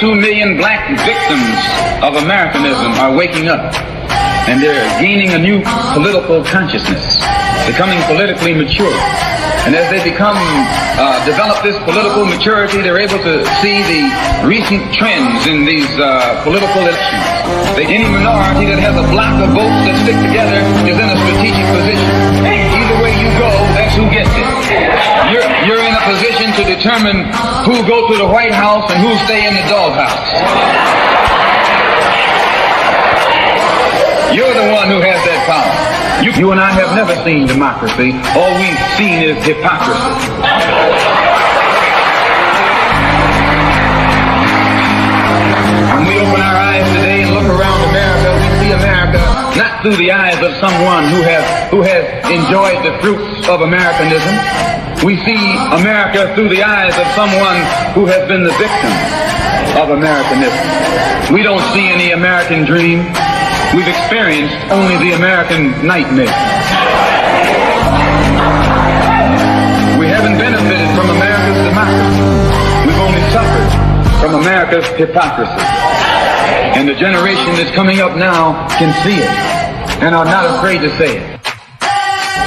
22 million black victims of Americanism are waking up, and they're gaining a new political consciousness, becoming politically mature. And as they develop this political maturity, they're able to see the recent trends in these political elections. Any minority that has a block of votes that stick together is in a strategic position. Either way you go, that's who gets it. You're in a position to determine who go to the White House and who stay in the doghouse. You're the one who has that power. You and I have never seen democracy. All we've seen is hypocrisy. When we open our eyes today and look around America, we see America not through the eyes of someone who has enjoyed the fruits of Americanism. We see America through the eyes of someone who has been the victim of Americanism. We don't see any American dream. We've experienced only the American nightmare. We haven't benefited from America's democracy. We've only suffered from America's hypocrisy. And the generation that's coming up now can see it and are not afraid to say it.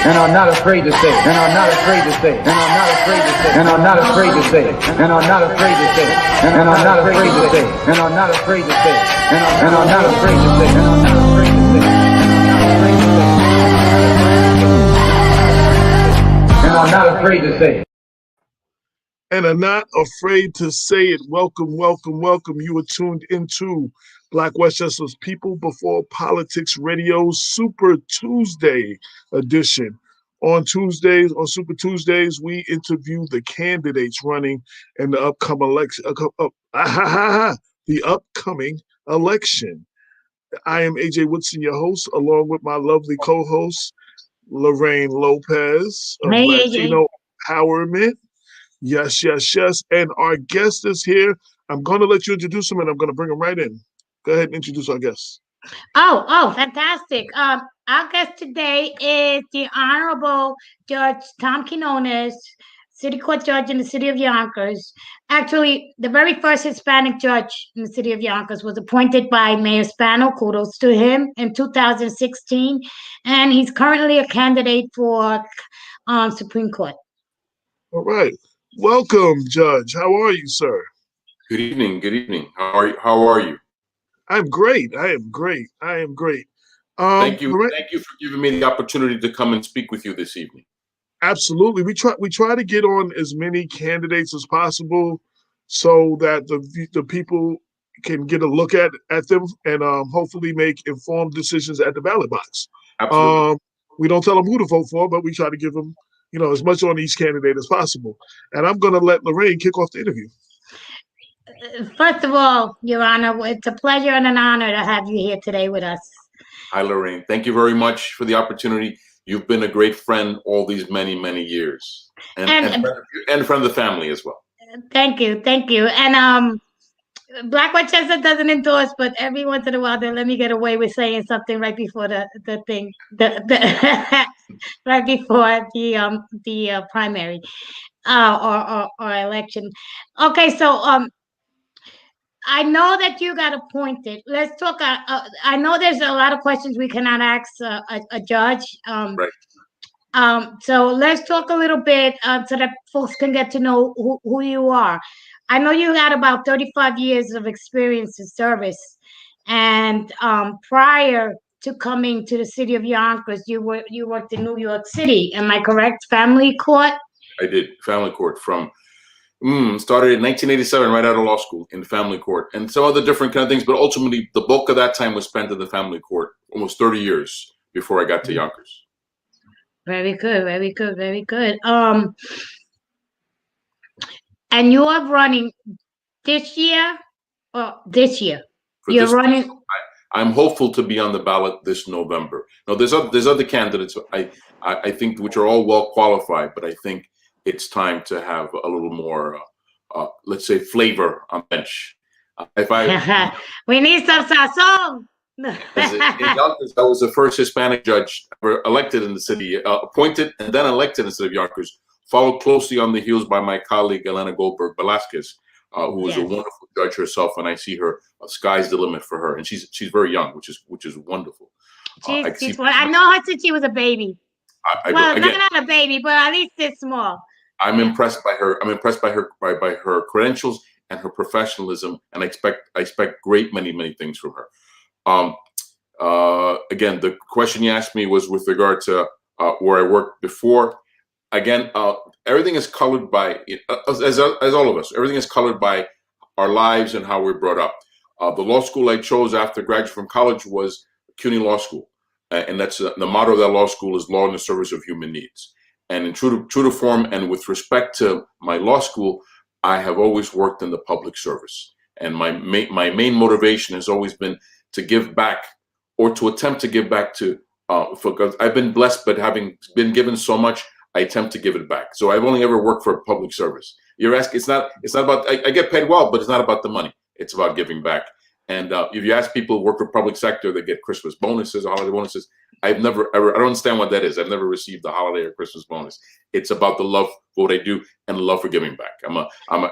And are not afraid to say it. And are not afraid to say it. And are not afraid to say it. And are not afraid to say it. And are not afraid to say it. And are not afraid to say it. And are not afraid to say it. And are not afraid to say it. And are not afraid to say it. And are not afraid to say it. And are not afraid to say it. Welcome, welcome, welcome. You are tuned into Black Westchester's People Before Politics Radio Super Tuesday edition. On Tuesdays, on Super Tuesdays, we interview the candidates running in the upcoming election. The upcoming election. I am AJ Woodson, your host, along with my lovely co-host, Lorraine Lopez of Latino Empowerment. Yes, yes, yes. And our guest is here. I'm going to let you introduce him, and I'm going to bring him right in. Go ahead and introduce our guest. Oh, fantastic. Our guest today is the Honorable Judge Tom Quinones, City Court Judge in the City of Yonkers. Actually, the very first Hispanic judge in the City of Yonkers was appointed by Mayor Spano, kudos to him, in 2016. And he's currently a candidate for Supreme Court. All right. Welcome, Judge. How are you, sir? Good evening. Good evening. How are you? I'm great. I am great. Thank you. Thank you for giving me the opportunity to come and speak with you this evening. Absolutely. We try to get on as many candidates as possible so that the people can get a look at them and hopefully make informed decisions at the ballot box. Absolutely. We don't tell them who to vote for, but we try to give them, as much on each candidate as possible. And I'm going to let Lorraine kick off the interview. First of all, Your Honor, it's a pleasure and an honor to have you here today with us. Hi, Lorraine. Thank you very much for the opportunity. You've been a great friend all these many, many years, and a friend of the family as well. Thank you. And Black Westchester doesn't endorse, but every once in a while they let me get away with saying something right before the thing, right before the primary or election. Okay, so I know that you got appointed. Let's talk. I know there's a lot of questions we cannot ask a judge. Right. So let's talk a little bit so that folks can get to know who you are. I know you had about 35 years of experience in service, and prior to coming to the City of Yonkers, you worked in New York City. Am I correct? Family court. I did family court from. Started in 1987, right out of law school, in family court, and some other different kind of things. But ultimately, the bulk of that time was spent in the family court, almost 30 years before I got to Yonkers. Very good. And you are running this year? You're running. I'm hopeful to be on the ballot this November. Now, there's other candidates I think which are all well qualified, but I think it's time to have a little more, let's say, flavor on the bench. We need some sazon. In Yonkers, I was the first Hispanic judge ever elected in the city, appointed and then elected in the city of Yonkers, followed closely on the heels by my colleague Elena Goldberg Velasquez, who is a Yes. wonderful judge herself, and I see her. Sky's the limit for her, and she's very young, which is wonderful. I can see. Well, I know her since she was a baby. Well, again, not a baby, but at least it's small. I'm Yeah. impressed by her. I'm impressed by her credentials and her professionalism, and I expect many things from her. Again, the question you asked me was with regard to where I worked before. Again, everything is colored by, as all of us, everything is colored by our lives and how we're brought up. The law school I chose after graduating from college was CUNY Law School, and that's the motto of that law school is law in the service of human needs. And in true to form, and with respect to my law school, I have always worked in the public service, and my main motivation has always been to give back, or to attempt to give back to. Because I've been blessed, but having been given so much, I attempt to give it back. So I've only ever worked for public service. You're asking, it's not about, I get paid well, but it's not about the money. It's about giving back. And if you ask people who work for public sector, they get Christmas bonuses, holiday bonuses. I've never ever, I don't understand what that is. I've never received a holiday or Christmas bonus. It's about the love for what I do and the love for giving back. I'm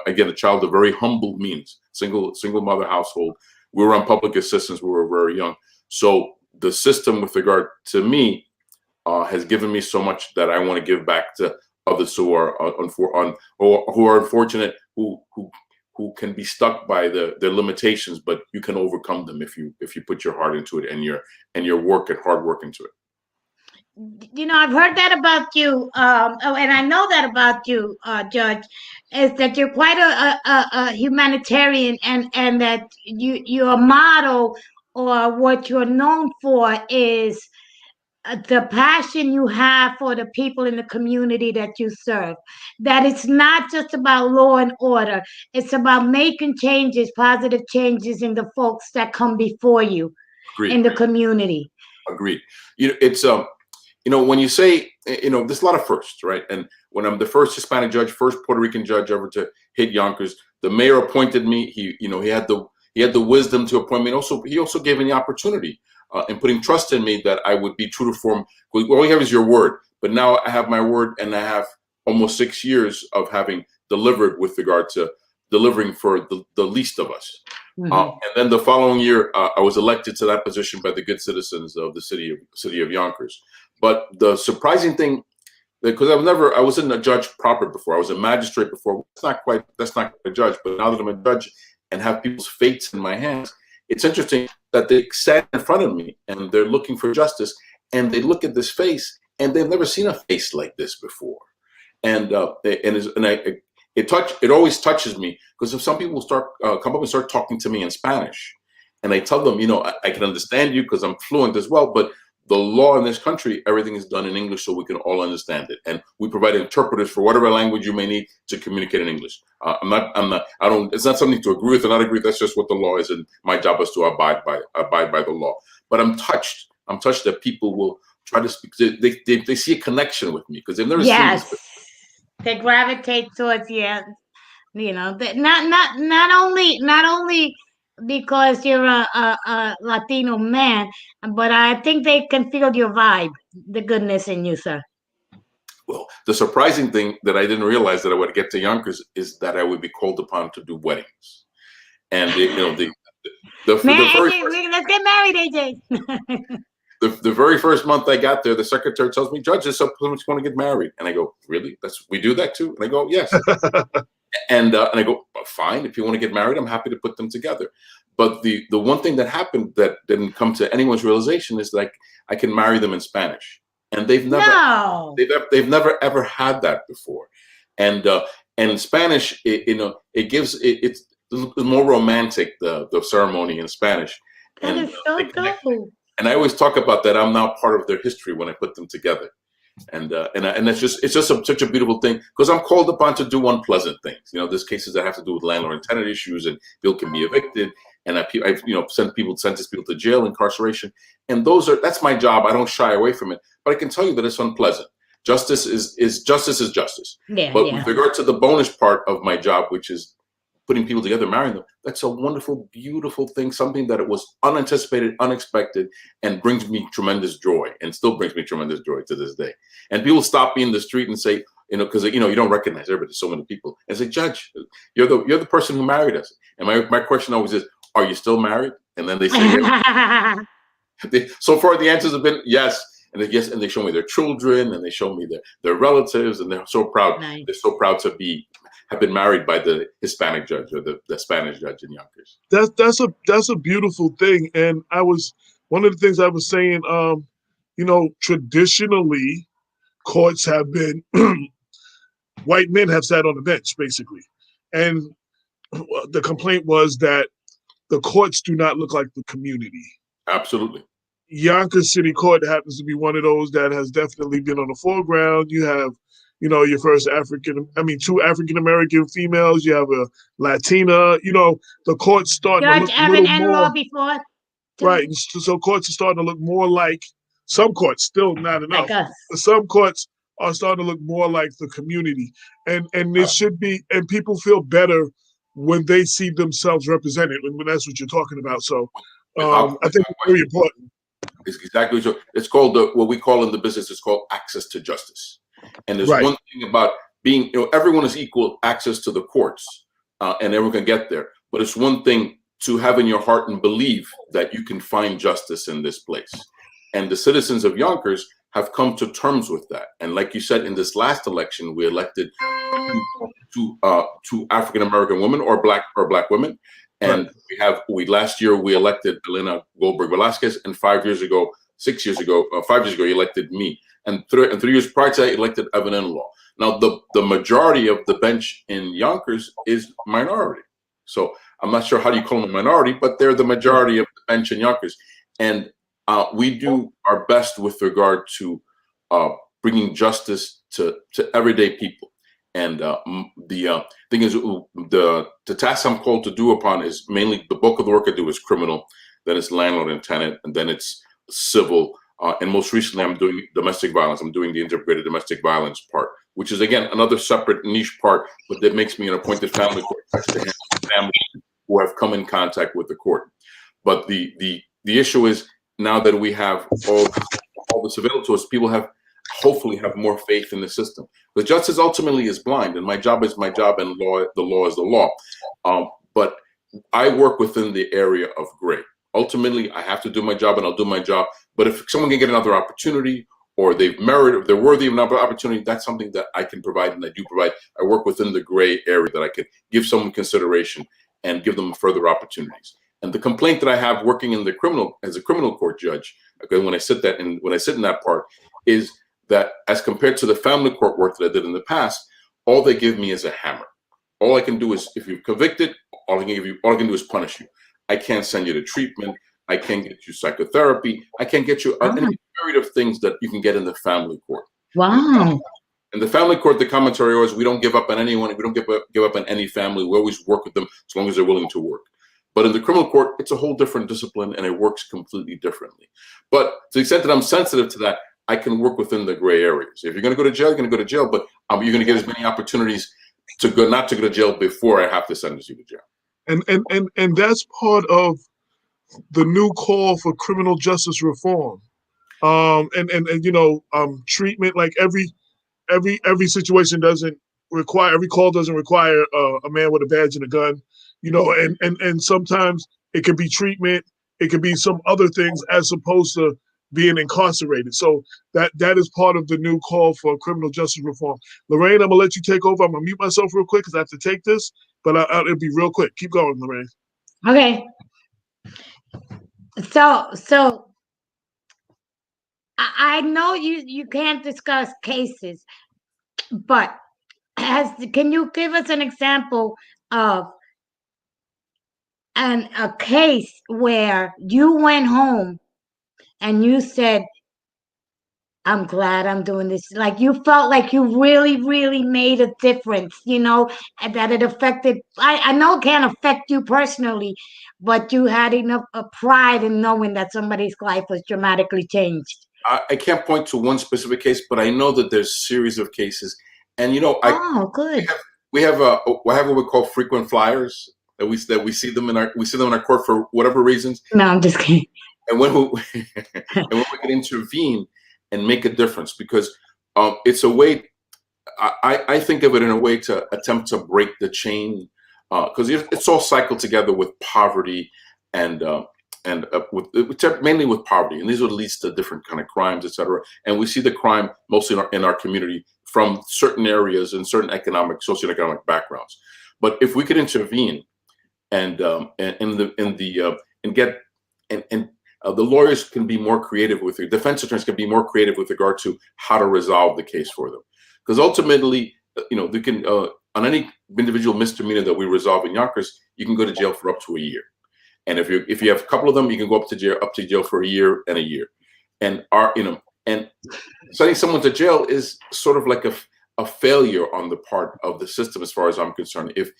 again, a child of very humble means, single mother household. We were on public assistance. We were very young. So the system with regard to me has given me so much that I want to give back to others who are who are unfortunate, who can be stuck by their limitations, but you can overcome them if you put your heart into it and your hard work into it. You know, I've heard that about you, and I know that about you, Judge, is that you're quite a humanitarian, and that your motto, or what you're known for, is the passion you have for the people in the community that you serve. That it's not just about law and order. It's about making changes, positive changes in the folks that come before you. Agreed. In the community. Agreed. It's when you say, there's a lot of firsts, right? And when I'm the first Hispanic judge, first Puerto Rican judge ever to hit Yonkers, the mayor appointed me. He had the wisdom to appoint me, and he also gave me the opportunity and putting trust in me that I would be true to form. All you have is your word, but now I have my word, and I have almost 6 years of having delivered with regard to delivering for the least of us. Mm-hmm. And then the following year, I was elected to that position by the good citizens of the city of Yonkers. But the surprising thing, because I wasn't a judge proper before. I was a magistrate before. That's not a judge. But now that I'm a judge and have people's fates in my hands, it's interesting that they sat in front of me and they're looking for justice, and they look at this face and they've never seen a face like this before. And it always touches me, because if some people come up and start talking to me in Spanish, and I tell them, I can understand you because I'm fluent as well, but the law in this country, everything is done in English so we can all understand it. And we provide interpreters for whatever language you may need to communicate in English. It's not something to agree with or not agree with. That's just what the law is. And my job is to abide by the law. But I'm touched that people will try to speak. They see a connection with me because they've never seen this before. They gravitate towards you. Not only because you're a Latino man, but I think they can feel your vibe, the goodness in you, sir. Well, the surprising thing that I didn't realize that I would get to Yonkers is that I would be called upon to do weddings. And let's get married, AJ. The very first month I got there, the secretary tells me, "Judge, there's someone want to get married." And I go, "Really? We do that too?" And I go, "Yes." And I go, "Fine. If you want to get married, I'm happy to put them together." But the one thing that happened that didn't come to anyone's realization is like I can marry them in Spanish, and they've never ever had that before. And in Spanish, it's more romantic, the ceremony in Spanish. That is so cool. And I always talk about that. I'm now part of their history when I put them together, and it's just such a beautiful thing, because I'm called upon to do unpleasant things. There's cases that have to do with landlord and tenant issues, and people can be evicted, and I've sentence people to jail, incarceration, and that's my job. I don't shy away from it, but I can tell you that it's unpleasant. Justice is justice. Yeah, but with regard to the bonus part of my job, which is putting people together, marrying them, that's a wonderful, beautiful thing, something that it was unanticipated, unexpected, and brings me tremendous joy, and still brings me tremendous joy to this day. And people stop me in the street and say, because you don't recognize everybody. There's so many people. And say, Judge, you're the person who married us. And my question always is, are you still married? And then they say, yes. So far the answers have been yes, and yes, and they show me their children, and they show me their relatives, and they're so proud. Nice. They're so proud to have been married by the Hispanic judge or the Spanish judge in Yonkers. That's a beautiful thing. And one of the things I was saying, traditionally courts have been white men have sat on the bench basically, and the complaint was that the courts do not look like the community. Absolutely. Yonkers City Court happens to be one of those that has definitely been on the foreground. You have, your first two African-American females. You have a Latina. The court's starting to Judge look Evan a little more. before. Right. So courts are starting to look more like, some courts, still not enough. Like us. But some courts are starting to look more like the community. And it should be, and people feel better when they see themselves represented, when that's what you're talking about. So I think it's very important. It's exactly so. It's called what we call in the business, it's called access to justice. And there's Right. one thing about being, everyone has equal access to the courts, and everyone can get there. But it's one thing to have in your heart and believe that you can find justice in this place. And the citizens of Yonkers have come to terms with that. And like you said, in this last election, we elected two African-American women or black women. And last year we elected Elena Goldberg Velasquez, and 5 years ago, you elected me. And 3 years prior to that, you elected Evan Inlaw. Now, the majority of the bench in Yonkers is minority. So I'm not sure how do you call them a minority, but they're the majority of the bench in Yonkers. And we do our best with regard to bringing justice to everyday people. And the thing is, the task I'm called to do upon is mainly, the bulk of the work I do is criminal, then it's landlord and tenant, and then it's civil. And most recently, I'm doing domestic violence. I'm doing the integrated domestic violence part, which is, again, another separate niche part, but that makes me an appointed family court judge to handle families who have come in contact with the court. But the issue is, now that we have all this available to us, people hopefully have more faith in the system. But justice ultimately is blind, and my job is my job, and the law is the law. But I work within the area of gray. Ultimately, I have to do my job, and I'll do my job. But if someone can get another opportunity, or they're worthy of another opportunity, that's something that I can provide, and I do provide. I work within the gray area that I can give someone consideration and give them further opportunities. And the complaint that I have working in as a criminal court judge, okay, when I sit in that part, is that as compared to the family court work that I did in the past, all they give me is a hammer. All I can do is, if you're convicted, all I can do is punish you. I can't send you to treatment. I can't get you psychotherapy. I can't get you any myriad of things that you can get in the family court. Wow. In the family court, the commentary was, we don't give up on anyone. We don't give up on any family. We always work with them as long as they're willing to work. But in the criminal court, it's a whole different discipline, and it works completely differently. But to the extent that I'm sensitive to that, I can work within the gray areas. If you're going to go to jail, you're going to go to jail, but you're going to get as many opportunities not to go to jail before I have to sentence you to jail. And that's part of the new call for criminal justice reform. Treatment, like every situation doesn't require, every call doesn't require a man with a badge and a gun, and sometimes it could be treatment, it could be some other things as opposed to being incarcerated. So that is part of the new call for criminal justice reform. Lorraine, I'm gonna let you take over. I'm gonna mute myself real quick because I have to take this, but it'll be real quick. Keep going, Lorraine. Okay. So I know you can't discuss cases, but can you give us an example of a case where you went home and you said, I'm glad I'm doing this. Like you felt like you really, really made a difference, and that it affected, I know it can't affect you personally, but you had enough pride in knowing that somebody's life was dramatically changed. I can't point to one specific case, but I know that there's a series of cases. And, good. We have what we call frequent flyers that we see them in our court for whatever reasons. No, I'm just kidding. And when we can intervene and make a difference, because it's a way. I think of it in a way to attempt to break the chain, because it's all cycled together with poverty and mainly with poverty, and these would lead to different kind of crimes, etc. And we see the crime mostly in our community from certain areas and certain socioeconomic backgrounds. But if we could intervene and the lawyers can be more creative with it, defense attorneys can be more creative with regard to how to resolve the case for them, because ultimately, they can on any individual misdemeanor that we resolve in Yonkers, you can go to jail for up to a year. And if you have a couple of them, you can go up to jail for a year and a year. And and sending someone to jail is sort of like a failure on the part of the system, as far as I'm concerned. If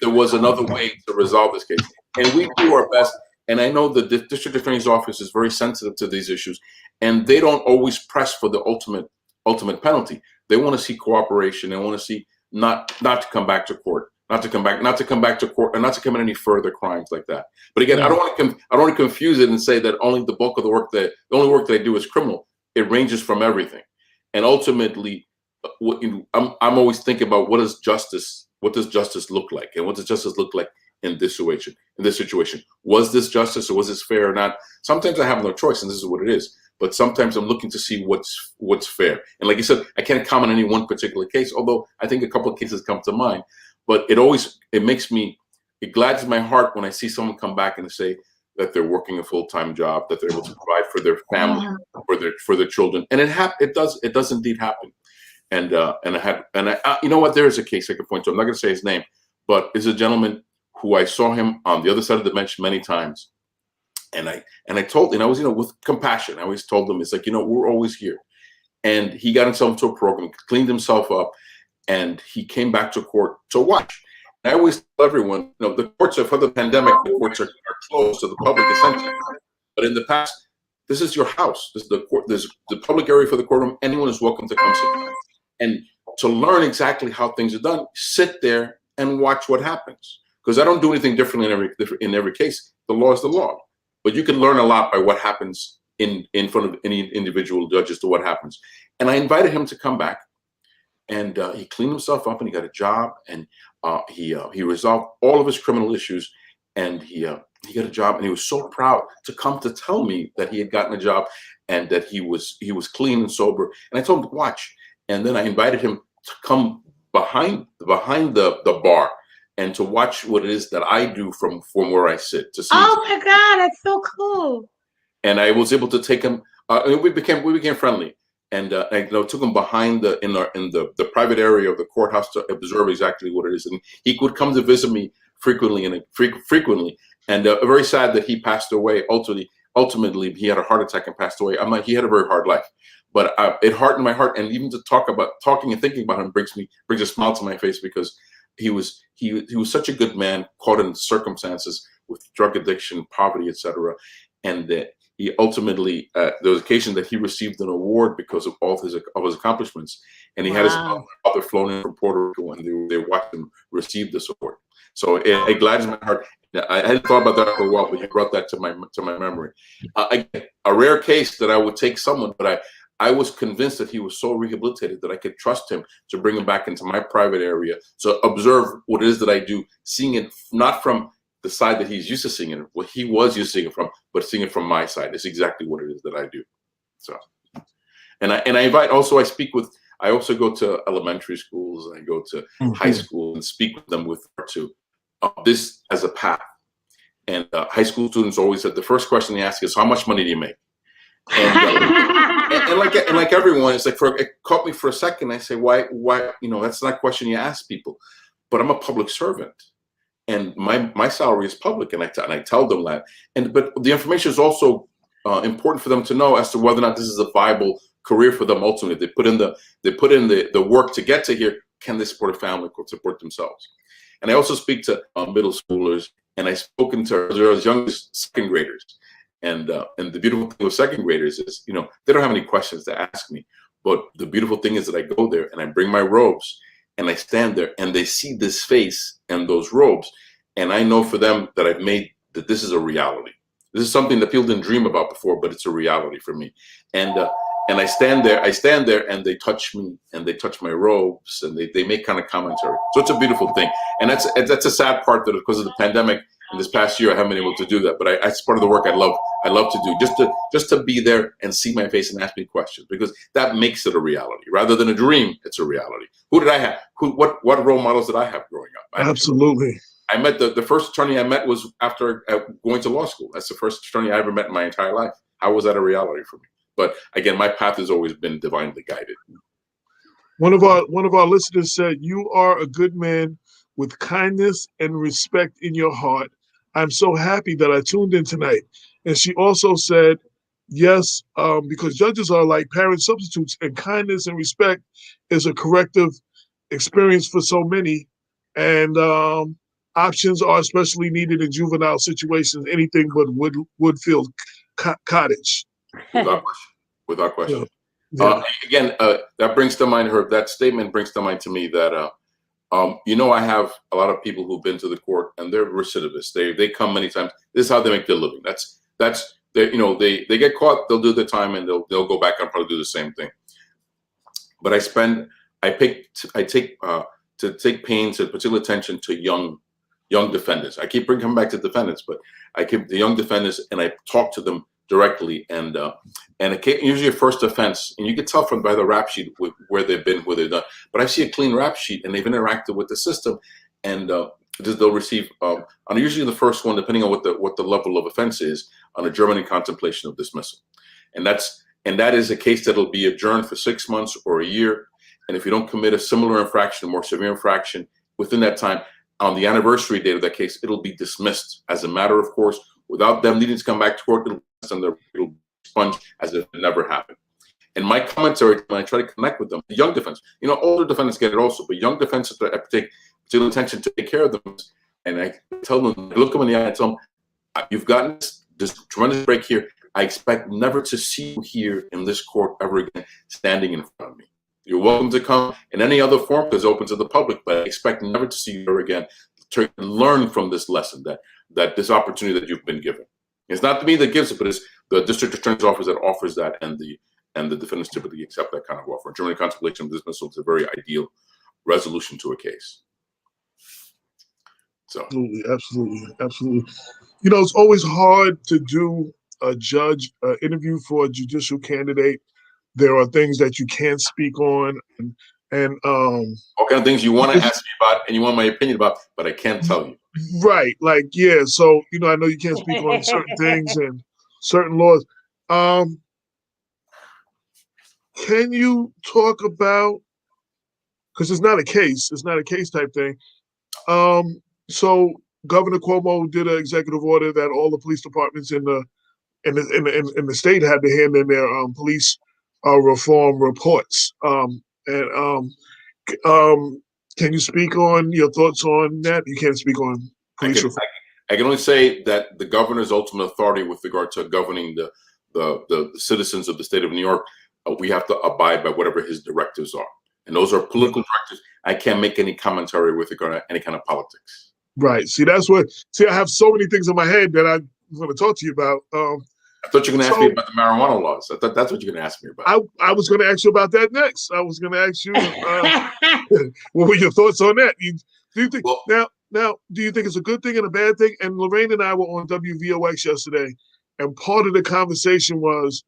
there was another way to resolve this case, and we do our best. And I know the district attorney's office is very sensitive to these issues, and they don't always press for the ultimate penalty. They want to see cooperation. They want to see not to come back to court. Not to come back to court, and not to commit any further crimes like that. But again, I don't want to confuse it and say that only the bulk of the only work that I do is criminal. It ranges from everything, and ultimately, I'm always thinking about what does justice look like, and what does justice look like in this situation. Was this justice, or was this fair or not? Sometimes I have no choice, and this is what it is. But sometimes I'm looking to see what's fair. And like you said, I can't comment on any one particular case, although I think a couple of cases come to mind. But it gladdens my heart when I see someone come back and say that they're working a full-time job, that they're able to provide for their family, for their children, and it does indeed happen. And you know what? There is a case I could point to. I'm not going to say his name, but it's a gentleman who I saw him on the other side of the bench many times, and I told, and I was with compassion. I always told him, it's like, we're always here, and he got himself into a program, cleaned himself up. And he came back to court to watch. And I always tell everyone, the courts for the pandemic, the courts are closed to the public essentially. But in the past, this is your house. This is the court. There's the public area for the courtroom. Anyone is welcome to come sit down. And to learn exactly how things are done, sit there and watch what happens. Because I don't do anything differently in every case. The law is the law. But you can learn a lot by what happens in front of any individual judge as to what happens. And I invited him to come back. And he cleaned himself up, and he got a job, and he resolved all of his criminal issues, and he got a job, and he was so proud to come to tell me that he had gotten a job, and that he was clean and sober. And I told him to watch, and then I invited him to come behind the bar and to watch what it is that I do from where I sit. To see. Oh my God, that's so cool! And I was able to take him. We became friendly. And I took him behind in the private area of the courthouse to observe exactly what it is. And he would come to visit me frequently. And very sad that he passed away. Ultimately, he had a heart attack and passed away. He had a very hard life. But it hardened my heart. And even to talking and thinking about him brings a smile to my face, because he was such a good man, caught in circumstances with drug addiction, poverty, etc. And he ultimately, there was an occasion that he received an award because of all of his accomplishments, and he had his father flown in from Puerto Rico, and they watched him receive this award. So it gladdens my heart. I hadn't thought about that for a while, but you brought that to my memory. A rare case that I would take someone, but I was convinced that he was so rehabilitated that I could trust him to bring him back into my private area to observe what it is that I do, seeing it not from the side that he's used to seeing it, what he was used to seeing it from, but seeing it from my side. It's exactly what it is that I do. So, and I invite also, I also go to elementary schools, and I go to high school and speak with them with regard to this as a path. And high school students always said the first question they ask is, how much money do you make? And like everyone, it's like, it caught me for a second. I say, why, that's not a question you ask people, but I'm a public servant. And my salary is public, and I tell them that. But the information is also important for them to know as to whether or not this is a viable career for them. Ultimately, they put in the work to get to here. Can they support a family? Support themselves? And I also speak to middle schoolers, and I've spoken to as young as second graders. And the beautiful thing with second graders is, they don't have any questions to ask me. But the beautiful thing is that I go there and I bring my robes. And I stand there, and they see this face and those robes, and I know for them that I've made that this is a reality. This is something that people didn't dream about before, but it's a reality for me. And and I stand there, and they touch me, and they touch my robes, and they make kind of commentary. So it's a beautiful thing, and that's a sad part that because of the pandemic in this past year I haven't been able to do that. But that's part of the work I love to do, just to be there and see my face and ask me questions, because that makes it a reality rather than a dream. It's a reality. Who did I have? What role models did I have growing up? Absolutely. I met the first attorney I met was after going to law school. That's the first attorney I ever met in my entire life. How was that a reality for me? But again, my path has always been divinely guided. One of our listeners said, "You are a good man with kindness and respect in your heart. I'm so happy that I tuned in tonight." And she also said, "Yes, because judges are like parent substitutes, and kindness and respect is a corrective experience for so many. And options are especially needed in juvenile situations. Anything but Woodfield Cottage." Without question. Yeah. Again, that brings to mind that statement brings to mind to me that I have a lot of people who've been to the court and they're recidivists. They come many times. This is how they make their living. They get caught, they'll do the time, and they'll go back and probably do the same thing. But I take pains and particular attention to young defendants. I keep coming back to defendants, but I keep the young defendants and I talk to them directly, and usually a first offense, and you can tell by the rap sheet where they've been, where they've done. But I see a clean rap sheet, and they've interacted with the system, and they'll receive on usually the first one, depending on what the level of offense is, on adjournment and contemplation of dismissal, and that is a case that'll be adjourned for 6 months or a year, and if you don't commit a similar infraction, a more severe infraction within that time, on the anniversary date of that case, it'll be dismissed as a matter of course, without them needing to come back to court. It'll sponge as if it never happened. And my commentary, when I try to connect with them, the young defendants, older defendants get it also, but young defendants have to take particular attention to take care of them. And I tell them, I look them in the eye and tell them, you've gotten this tremendous break here. I expect never to see you here in this court ever again, standing in front of me. You're welcome to come in any other form that's open to the public, but I expect never to see you ever again, to learn from this lesson, that this opportunity that you've been given. It's not me that gives it, but it's the district attorney's office that offers that, and the defendants typically accept that kind of offer. Adjournment and contemplation of dismissal is a very ideal resolution to a case. So Absolutely. It's always hard to do a judge interview for a judicial candidate. There are things that you can't speak on, and all kind of things you want to ask me about and you want my opinion about, but I can't tell you. Right. So, I know you can't speak on certain things and certain laws. Can you talk about, because it's not a case type thing. So Governor Cuomo did an executive order that all the police departments in the state had to hand in their police reform reports. Can you speak on your thoughts on that? You can't speak on police reform. I can only say that the governor's ultimate authority with regard to governing the citizens of the state of New York, we have to abide by whatever his directives are. And those are political directives. I can't make any commentary with regard to any kind of politics. Right. See, I have so many things in my head that I want to talk to you about. I thought you were going to ask me about the marijuana laws. I thought that's what you're going to ask me about. I was going to ask you about that next. I was going to ask you, what were your thoughts on that? Do you think now? Do you think it's a good thing and a bad thing? And Lorraine and I were on WVOX yesterday, and part of the conversation was,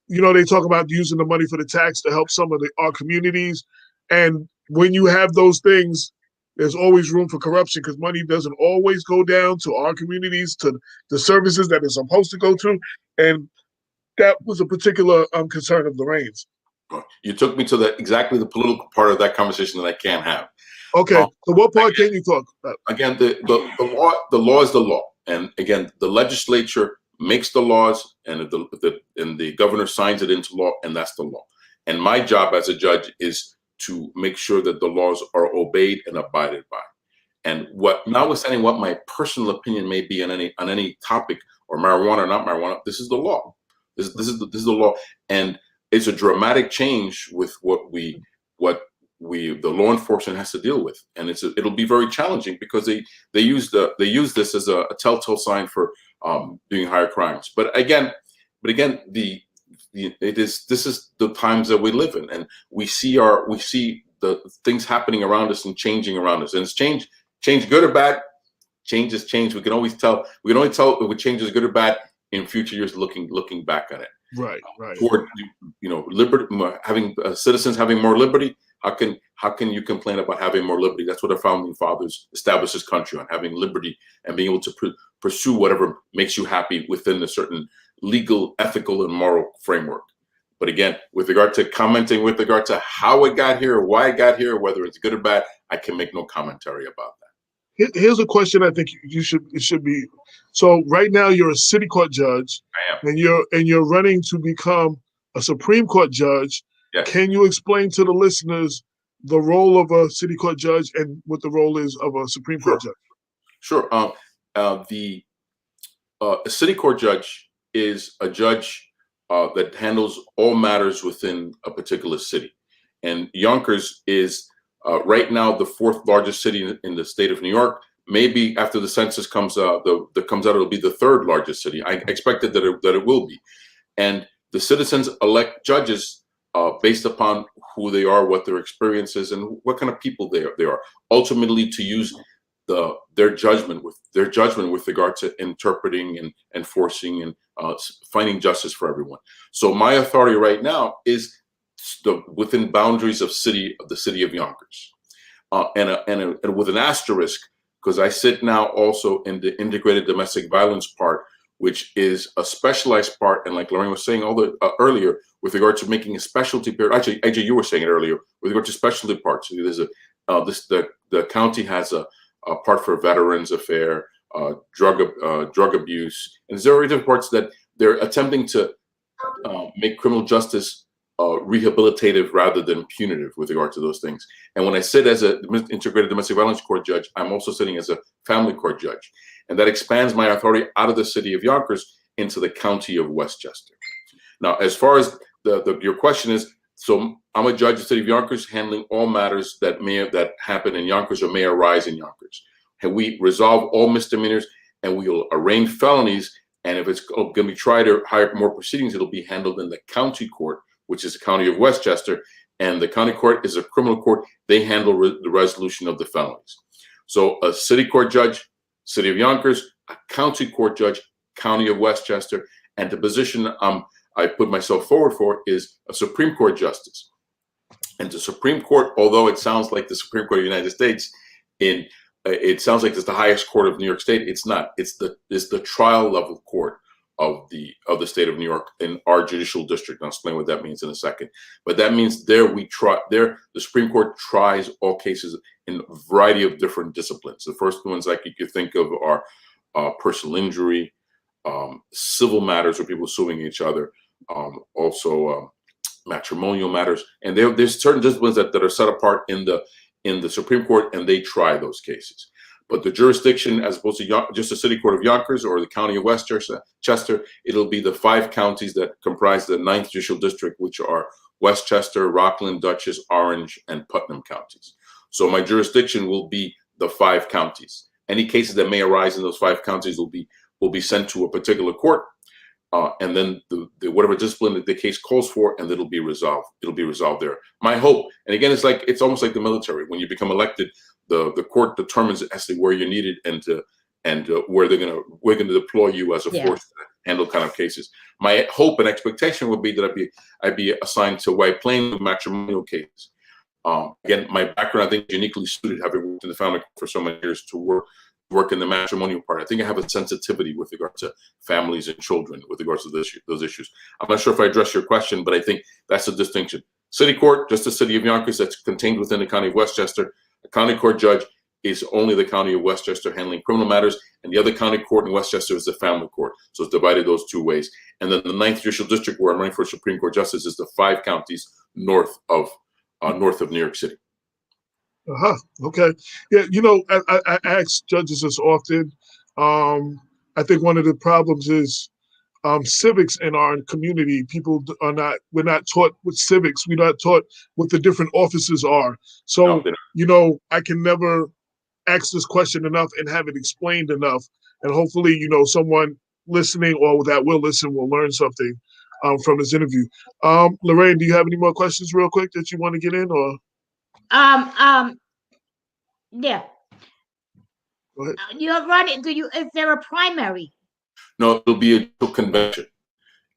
they talk about using the money for the tax to help some of our communities, and when you have those things, there's always room for corruption because money doesn't always go down to our communities, to the services that it's supposed to go to. And that was a particular concern of Lorraine's. You took me to exactly the political part of that conversation that I can't have. Okay, so what part can you talk about? Again, the law is the law. And again, the legislature makes the laws, and the governor signs it into law, and that's the law. And my job as a judge is to make sure that the laws are obeyed and abided by. And notwithstanding what my personal opinion may be on any topic, or marijuana or not marijuana, this is the law. This is the law, and it's a dramatic change with what the law enforcement has to deal with, and it'll be very challenging because they use this as a telltale sign for doing higher crimes. But again, the this is the times that we live in, and we see the things happening around us and changing around us, and it's change good or bad. Change is change. We can only tell if change is good or bad in future years, looking back on it. Right. Toward liberty, having citizens having more liberty. How can you complain about having more liberty? That's what our founding fathers established this country on: having liberty and being able to pursue whatever makes you happy within a certain legal, ethical, and moral framework. But again, with regard to commenting, with regard to how it got here, or why it got here, whether it's good or bad, I can make no commentary about that. Here's a question I think it should be. So right now you're a city court judge, I am. and you're running to become a Supreme Court judge. Yes. Can you explain to the listeners the role of a city court judge and what the role is of a Supreme Court judge? Sure. The city court judge is a judge that handles all matters within a particular city, and Yonkers is right now the fourth largest city in the state of New York. Maybe after the census comes out, it'll be the third largest city. I expected that it will be, and the citizens elect judges based upon who they are, what their experience is, and what kind of people they are. Ultimately, to use their judgment with regard to interpreting and enforcing and finding justice for everyone. So my authority right now is within boundaries of the city of Yonkers, and with an asterisk, because I sit now also in the integrated domestic violence part, which is a specialized part. And like Lorraine was saying earlier, with regard to making a specialty part, actually, AJ, you were saying it earlier, with regard to specialty parts. There's the county has a part for veterans affair, drug abuse, and there are different parts that they're attempting to make criminal justice rehabilitative rather than punitive with regard to those things. And when I sit as an integrated domestic violence court judge, I'm also sitting as a family court judge. And that expands my authority out of the city of Yonkers into the county of Westchester. Now, as far as your question is, so I'm a judge of the city of Yonkers handling all matters that happen in Yonkers or may arise in Yonkers. And we resolve all misdemeanors, and we will arraign felonies. And if it's going to be tried or hire more proceedings, it'll be handled in the county court, which is the county of Westchester. And the county court is a criminal court. They handle the resolution of the felonies. So a city court judge, city of Yonkers, a county court judge, county of Westchester, and the position I put myself forward for is a Supreme Court justice. And the Supreme Court, although it sounds like the Supreme Court of the United States, it sounds like it's the highest court of New York State. It's not. It's the trial level court of the state of New York in our judicial district. I'll explain what that means in a second. But that means the Supreme Court tries all cases in a variety of different disciplines. The first ones like you could think of are personal injury, civil matters where people are suing each other, also matrimonial matters, and there's certain disciplines that are set apart in the Supreme Court, and they try those cases. But the jurisdiction, as opposed to just the city court of Yonkers or the county of Westchester, it'll be the 5 counties that comprise the 9th judicial district, which are Westchester, Rockland, Dutchess, Orange, and Putnam counties. So my jurisdiction will be the 5 counties. Any cases that may arise in those 5 counties will be sent to a particular court, and then the whatever discipline that the case calls for, and it'll be resolved. It'll be resolved there. My hope, and again, it's almost like the military. When you become elected, the court determines actually where you're needed and where they're going to deploy you as a force to handle kind of cases. My hope and expectation would be that I'd be assigned to White Plains matrimonial cases. Again, my background, I think, is uniquely suited, having worked in the family court for so many years, to work in the matrimonial part. I think I have a sensitivity with regard to families and children with regards to those issues. I'm not sure if I addressed your question, but I think that's the distinction. City court, just the city of Yonkers, that's contained within the county of Westchester. A county court judge is only the county of Westchester handling criminal matters, and the other county court in Westchester is the family court. So it's divided those 2 ways. And then the 9th judicial district, where I'm running for Supreme Court justice, is the 5 counties north of New York City. Okay. Yeah, I ask judges this often. I think one of the problems is civics in our community. We're not taught what civics. We're not taught what the different offices are. So, I can never ask this question enough and have it explained enough. And hopefully, someone listening or that will listen will learn something. from his interview. Lorraine, do you have any more questions real quick that you want to get in, or? Yeah. Go ahead. You're running. Is there a primary? No, it'll be a convention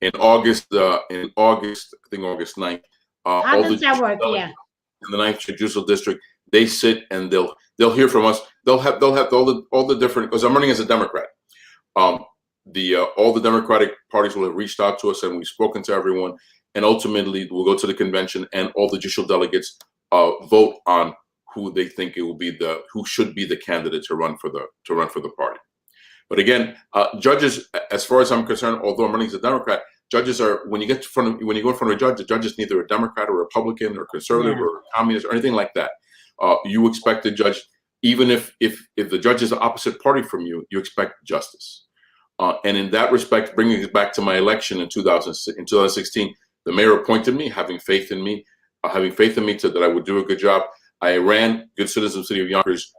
in August. I think August 9th. How does that work? Yeah. In the 9th Judicial District, they sit and they'll hear from us. They'll have all the different, because I'm running as a Democrat. All the Democratic parties will have reached out to us, and we've spoken to everyone, and ultimately we'll go to the convention, and all the judicial delegates vote on who they think who should be the candidate to run for the party. But again, judges, as far as I'm concerned, although I'm running as a Democrat, judges are, when you go in front of a judge, the judge is neither a Democrat or Republican or conservative or communist or anything like that. You expect the judge, even if the judge is the opposite party from you, you expect justice. And in that respect, bringing it back to my election in 2016, the mayor appointed me, having faith in me that I would do a good job. I ran. Good citizens of the city of Yonkers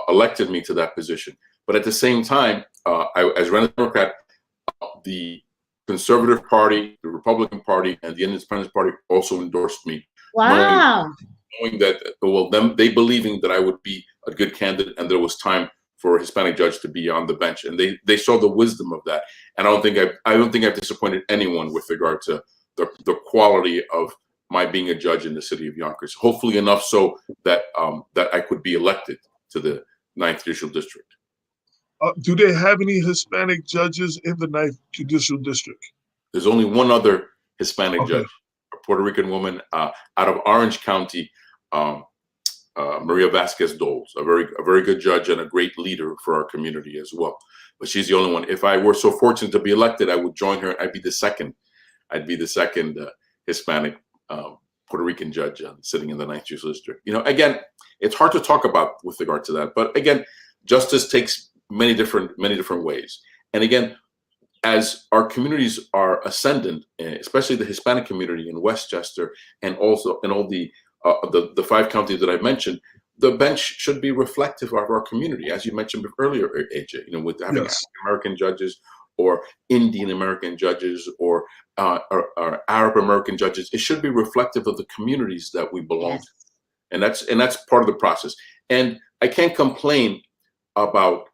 elected me to that position. But at the same time, as ran as a Democrat, the Conservative Party, the Republican Party, and the Independence Party also endorsed me. Wow. Knowing that, they believing that I would be a good candidate, and there was time for a Hispanic judge to be on the bench, and they saw the wisdom of that. And I don't think I've disappointed anyone with regard to the quality of my being a judge in the city of Yonkers. Hopefully enough so that I could be elected to the 9th Judicial District. Do they have any Hispanic judges in the 9th Judicial District? There's only one other Hispanic judge, a Puerto Rican woman out of Orange County, Maria Vasquez Doles, a very good judge and a great leader for our community as well. But she's the only one. If I were so fortunate to be elected, I would join her. I'd be the second Hispanic Puerto Rican judge sitting in the 9th Judicial District. Again, it's hard to talk about with regard to that. But again, justice takes many different ways. And again, as our communities are ascendant, especially the Hispanic community in Westchester, and also in all the 5 counties that I mentioned, the bench should be reflective of our community, as you mentioned earlier, AJ. With having African American judges or Indian American judges or Arab American judges, it should be reflective of the communities that we belong to, and that's part of the process. And I can't complain about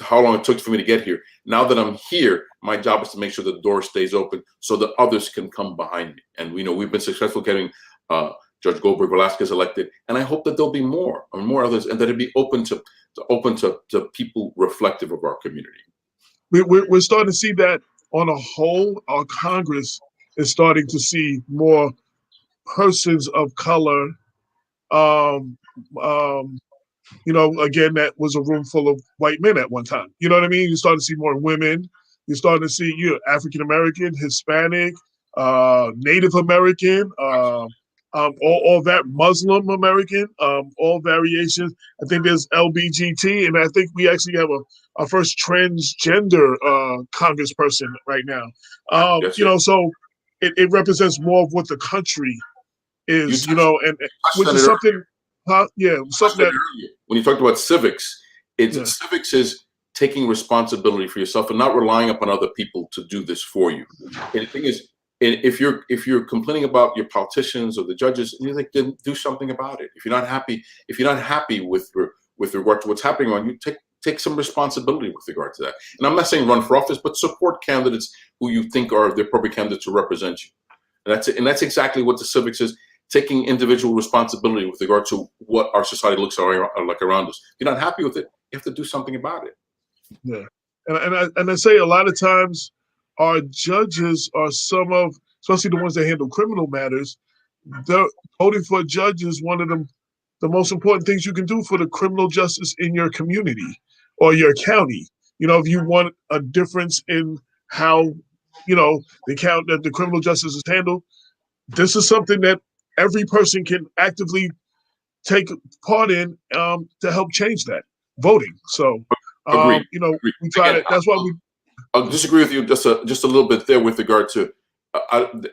how long it took for me to get here. Now that I'm here, my job is to make sure the door stays open so that others can come behind me. And we've been successful getting Judge Goldberg Velasquez elected, and I hope that there'll be more others, and that it'll be open to people reflective of our community. We're starting to see that on a whole. Our Congress is starting to see more persons of color. Again, that was a room full of white men at one time. You know what I mean? You start to see more women. You're starting to see African American, Hispanic, Native American, all that, Muslim American, all variations. I think there's LBGT, and I think we actually have our first transgender congressperson right now. So it represents more of what the country is, and which is something. Something that when you talked about civics, civics is taking responsibility for yourself and not relying upon other people to do this for you. And the thing is, if you're complaining about your politicians or the judges, you then do something about it. If you're not happy with regard to what's happening on you, take some responsibility with regard to that. And I'm not saying run for office, but support candidates who you think are the appropriate candidates to represent you. And that's exactly what the civics is. Taking individual responsibility with regard to what our society looks like around us. If you're not happy with it, you have to do something about it. Yeah, and I say a lot of times our judges are especially the ones that handle criminal matters. Voting for a judge is one of the most important things you can do for the criminal justice in your community or your county. If you want a difference in how the criminal justice is handled, this is something that every person can actively take part in to help change that voting. So, we try to. That's why we. I'll disagree with you just a little bit there with regard to,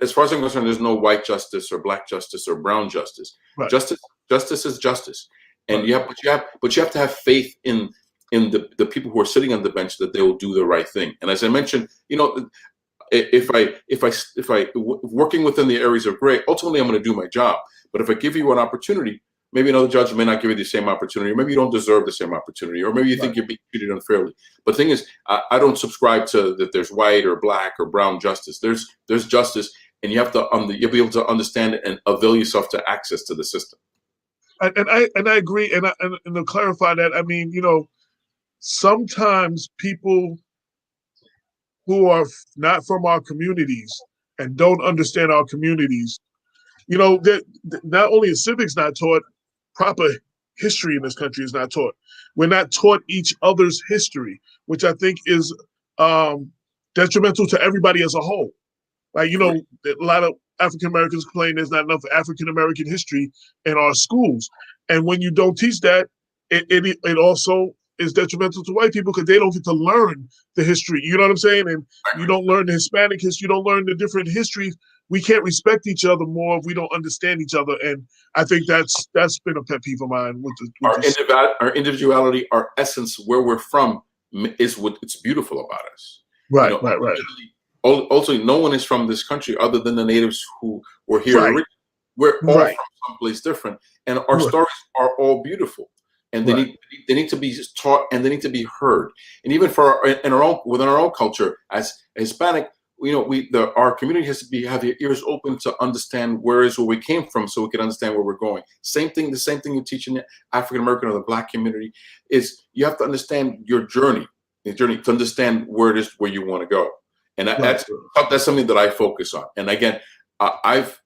as far as I'm concerned, there's no white justice or black justice or brown justice. Right. Justice is justice, and you have to have faith in in the people who are sitting on the bench that they will do the right thing. And as I mentioned, if I working within the areas of gray, ultimately I'm going to do my job. But if I give you an opportunity, maybe another judge may not give you the same opportunity, or maybe you don't deserve the same opportunity, or maybe you think you're being treated unfairly. But the thing is, I don't subscribe to that there's white or black or brown justice. There's justice, and you have to you'll be able to understand it and avail yourself to access to the system. And I agree. And to clarify that, I mean, sometimes people who are not from our communities and don't understand our communities, that not only is civics not taught, proper history in this country is not taught. We're not taught each other's history, which I think is detrimental to everybody as a whole. Like, a lot of African Americans complain there's not enough African American history in our schools. And when you don't teach that, it also is detrimental to white people because they don't get to learn the history. You know what I'm saying? And you don't learn the Hispanic history, you don't learn the different histories. We can't respect each other more if we don't understand each other. And I think that's been a pet peeve of mine. Our individuality, our essence, where we're from, is what's beautiful about us. Right. Also, no one is from this country other than the natives who were here originally. We're all from someplace different, and our stories are all beautiful. And they need to be taught, and they need to be heard. And even within our own culture, as Hispanic, our community has to have their ears open to understand where we came from, so we can understand where we're going. The same thing you teach in the African American or the Black community is you have to understand your journey to understand where it is where you want to go. And that's something that I focus on. And again, I've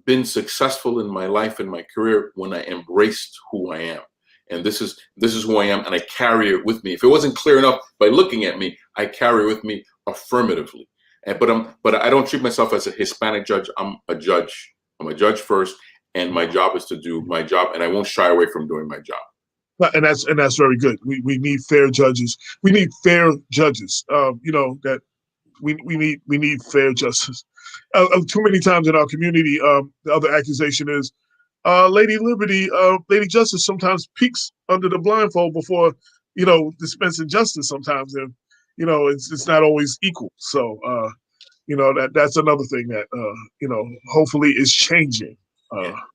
been successful in my life and my career when I embraced who I am. And this is who I am, and I carry it with me. If it wasn't clear enough by looking at me, I carry it with me affirmatively. But I don't treat myself as a Hispanic judge. I'm a judge. I'm a judge first, and my job is to do my job, and I won't shy away from doing my job. And that's very good. We need fair judges. We need fair judges. That we need fair justice. Too many times in our community, the other accusation is Lady Liberty, Lady Justice sometimes peeks under the blindfold before, dispensing justice sometimes. And, it's not always equal. So, that's another thing that, hopefully is changing.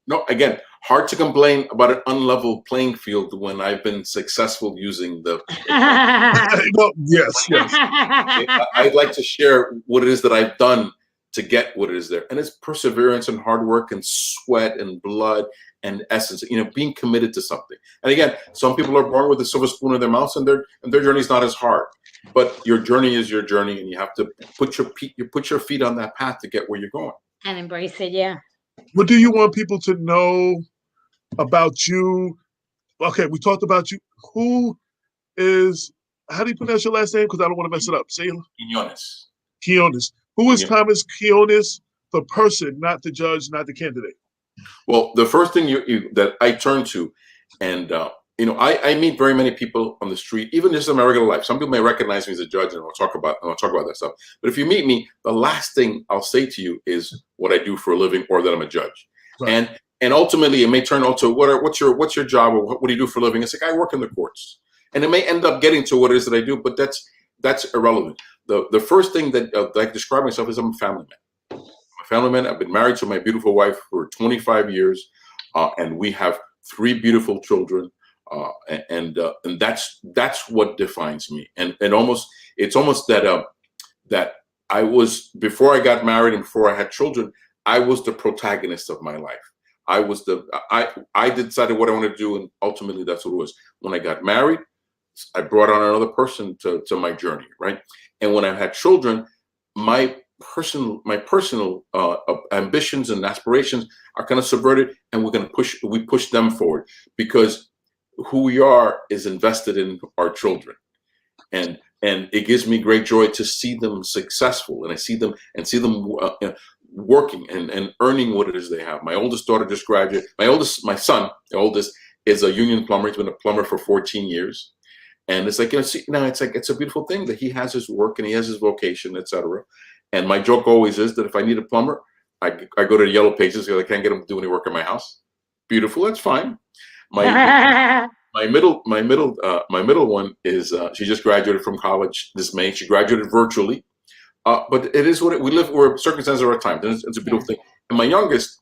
No, again, hard to complain about an unlevel playing field when I've been successful using the. Well, yes. I'd like to share what it is that I've done to get what it is there. And it's perseverance and hard work and sweat and blood and essence, being committed to something. And again, some people are born with a silver spoon in their mouth, and their journey is not as hard. But your journey is your journey, and you have to put your feet on that path to get where you're going. And embrace it, yeah. What do you want people to know about you? Okay, we talked about you. How do you pronounce your last name? Because I don't want to mess it up. Say it. Quinones. Who is Thomas Quinones, the person, not the judge, not the candidate? Well, the first thing that I turn to, and I meet very many people on the street, even just in my regular life. Some people may recognize me as a judge, and I'll talk about that stuff. But if you meet me, the last thing I'll say to you is what I do for a living, or that I'm a judge. Right. And ultimately, it may turn out to what's your job, or what do you do for a living? It's like I work in the courts, and it may end up getting to what it is that I do, but that's irrelevant. The first thing that I describe myself is I'm a family man. I'm a family man. I've been married to my beautiful wife for 25 years, and we have 3 beautiful children. And that's what defines me. And it's almost that I was, before I got married and before I had children, I was the protagonist of my life. I decided what I wanted to do, and ultimately that's what it was. When I got married, I brought on another person to my journey, right? And when I had children, my personal ambitions and aspirations are kind of subverted, and we push them forward, because who we are is invested in our children, and it gives me great joy to see them successful, and I see them working and earning what it is they have. My oldest daughter just graduated. My son, the oldest, is a union plumber. He's been a plumber for 14 years. And it's like, it's a beautiful thing that he has his work and he has his vocation, etc. And my joke always is that if I need a plumber, I go to the Yellow Pages because I can't get him to do any work in my house. Beautiful, that's fine. My My middle one is she just graduated from college this May. She graduated virtually, but it is what we live. We're circumstances of our time. It's a beautiful thing. And my youngest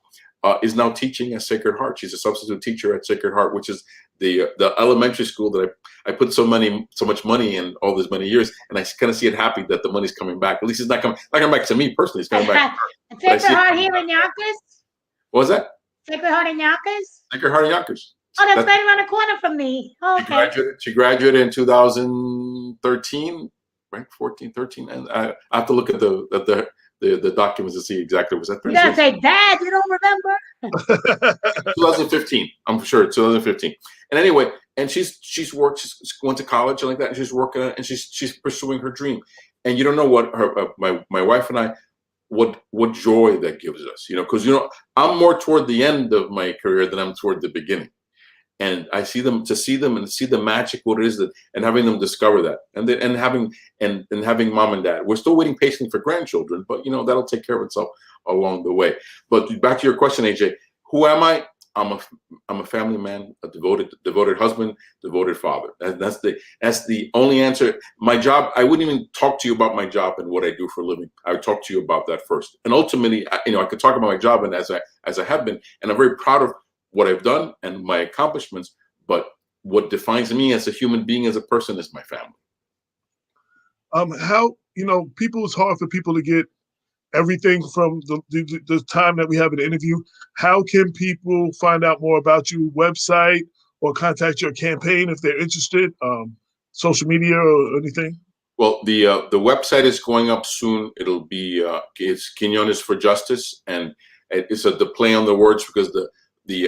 is now teaching at Sacred Heart. She's a substitute teacher at Sacred Heart, which is the elementary school that I put so much money in all these many years, and I kind of see it happy that the money's coming back. At least it's not coming back to me personally. It's coming back. Sacred Heart here in Yonkers. What was that? Sacred Heart in Yonkers. Sacred Heart in Yonkers. Oh, that's right around the corner from me. Oh, okay. She graduated in 2013, right? 14, 13, and I have to look at the documents to see exactly was that. You gotta say, Dad, you don't remember? 2015, I'm sure, 2015. And anyway, and she's worked, she's went to college and like that, and she's working and she's pursuing her dream. And you don't know what my wife and I, what joy that gives us, because I'm more toward the end of my career than I'm toward the beginning. And I see them and see the magic, what it is and having them discover that, and having mom and dad. We're still waiting patiently for grandchildren, but that'll take care of itself along the way. But back to your question, AJ, who am I? I'm a family man, a devoted husband, devoted father. And that's the only answer. My job, I wouldn't even talk to you about my job and what I do for a living. I would talk to you about that first. And ultimately, I could talk about my job, and as I have been, and I'm very proud of what I've done and my accomplishments, but what defines me as a human being, as a person, is my family. How, it's hard for people to get everything from the time that we have an interview. How can people find out more about you? Website or contact your campaign if they're interested? Social media or anything? Well, the website is going up soon. It'll be it's Quinones for Justice, and it's the play on the words, because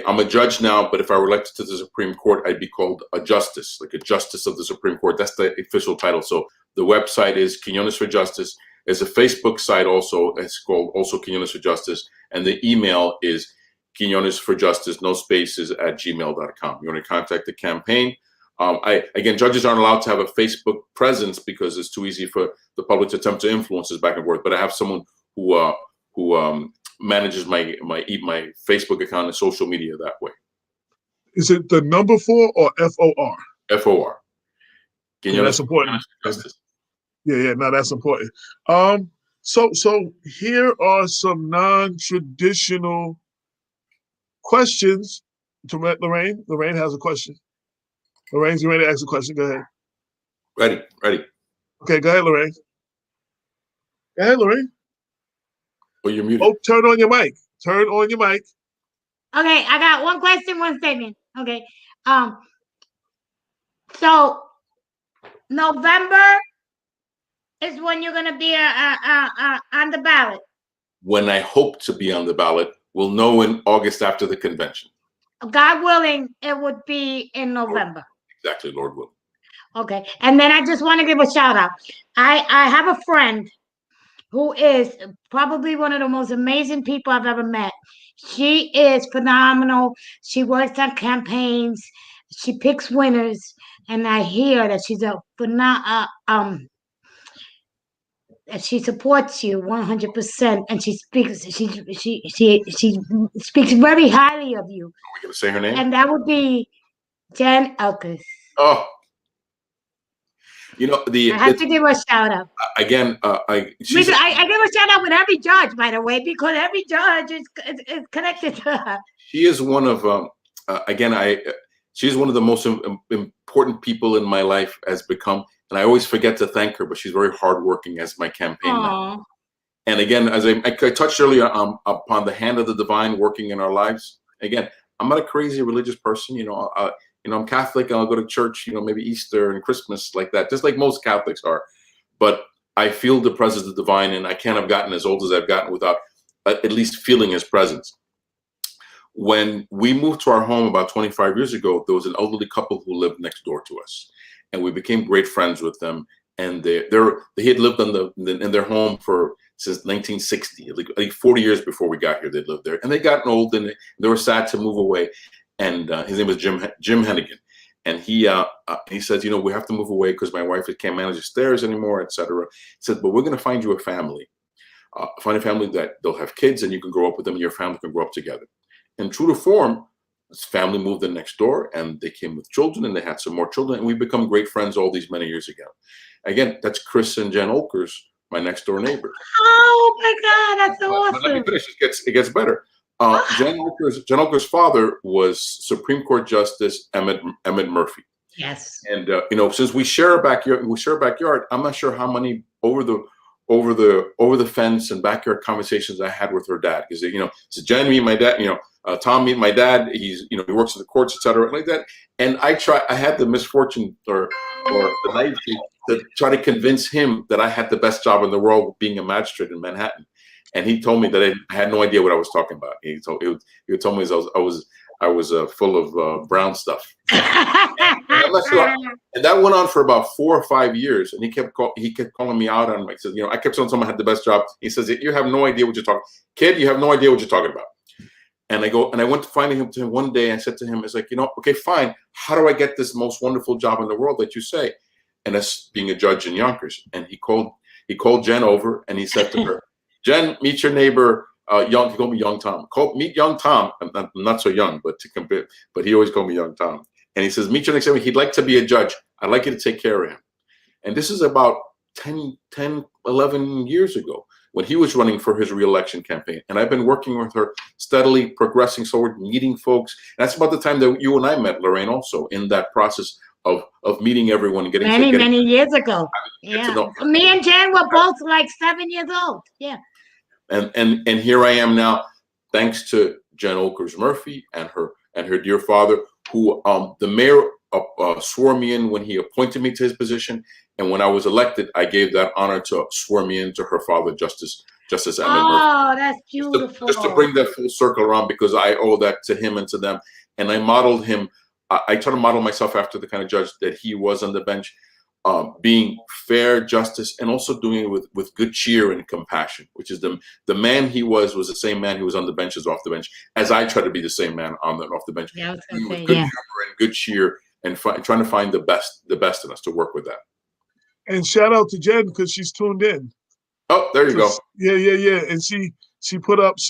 I'm a judge now, but if I were elected to the Supreme Court, I'd be called a justice, like a justice of the Supreme Court. That's the official title. So the website is Quinones for Justice. There's a Facebook site also. It's called also Quinones for Justice. And the email is Quinones for Justice, no spaces, @gmail.com. You want to contact the campaign. Again, judges aren't allowed to have a Facebook presence because it's too easy for the public to attempt to influence us back and forth. But I have someone who manages my Facebook account and social media that way. Is it the number 4 or FOR? FOR. Yeah, that's important. Yeah, no, that's important. So here are some non-traditional questions to Lorraine. Lorraine has a question. Lorraine's ready to ask a question. Go ahead. Ready. Okay, go ahead, Lorraine. Go ahead, Lorraine. Well, you're muted. Oh, turn on your mic. Turn on your mic. Okay, I got one question, one statement. Okay. So November is when you're gonna be on the ballot. When I hope to be on the ballot, we'll know in August after the convention. God willing, it would be in November. Exactly, Lord willing. Okay, and then I just want to give a shout out. I have a friend who is probably one of the most amazing people I've ever met. She is phenomenal. She works on campaigns. She picks winners, and I hear that she's she supports you 100%, and she speaks very highly of you. Are we gonna say her name? And that would be Jen Elkis. Oh. I have to give her a shout out. Again, I give a shout out with every judge, by the way, because every judge is connected to her. She is one of she's one of the most important people in my life has become, and I always forget to thank her, but she's very hardworking as my campaign manager. And again, as I touched earlier upon the hand of the divine working in our lives. Again, I'm not a crazy religious person, I'm Catholic, and I'll go to church, maybe Easter and Christmas like that, just like most Catholics are. But I feel the presence of the divine, and I can't have gotten as old as I've gotten without at least feeling his presence. When we moved to our home about 25 years ago, there was an elderly couple who lived next door to us, and we became great friends with them. And they had lived in their home since 1960, like 40 years before we got here. They lived there, and they got old, and they were sad to move away. And his name was Jim Hennigan, and he says, we have to move away because my wife can't manage the stairs anymore, etc. He said, but we're going to find you a family, find a family that they'll have kids, and you can grow up with them, and your family can grow up together. And true to form, his family moved in next door, and they came with children, and they had some more children, and we become great friends all these many years ago. Again, that's Chris and Jen Olkers, my next door neighbors. Oh my God, that's so But let me awesome. finish. It gets better. Jen Olkers' father was Supreme Court Justice Emmett Murphy. Yes. And since we share a backyard, I'm not sure how many over the fence and backyard conversations I had with her dad. Because so Jen, meet my dad. Tom, meet my dad. He works in the courts, etc., like that. And I had the misfortune or the naivety to try to convince him that I had the best job in the world, being a magistrate in Manhattan. And he told me that I had no idea what I was talking about. He told me I was full of brown stuff. And I'm not sure. And that went on for about 4 or 5 years. And he kept calling me out on it. He said, I kept telling someone I had the best job. He says, you have no idea what you're talking, kid. You have no idea what you're talking about. And I went to find him one day. And I said to him, it's like, okay, fine. How do I get this most wonderful job in the world that you say? And that's being a judge in Yonkers. And he called Jen over, and he said to her, Jen, meet your neighbor, he called me Young Tom. Meet Young Tom. I'm not so young, but he always called me Young Tom. And he says, meet your next neighbor. He'd like to be a judge. I'd like you to take care of him. And this is about 10, 11 years ago when he was running for his reelection campaign. And I've been working with her, steadily progressing forward, meeting folks. And that's about the time that you and I met, Lorraine, also in that process of meeting everyone and getting many years ago. Yeah. Me and Jen were both like 7 years old. Yeah. And here I am now, thanks to Jen Olkers Murphy and her dear father, who the mayor swore me in when he appointed me to his position, and when I was elected, I gave that honor to swear me in to her father, Justice Emmett Murphy. Oh, that's beautiful. Just to bring that full circle around, because I owe that to him and to them, and I modeled him. I try to model myself after the kind of judge that he was on the bench. Being fair, justice, and also doing it with good cheer and compassion, which is the man he was the same man who was on the bench as off the bench, as I try to be the same man on and off the bench. Yeah, with good humor and good cheer, and trying to find the best in us to work with that. And shout out to Jen, because she's tuned in. Oh, there you go. Yeah. And she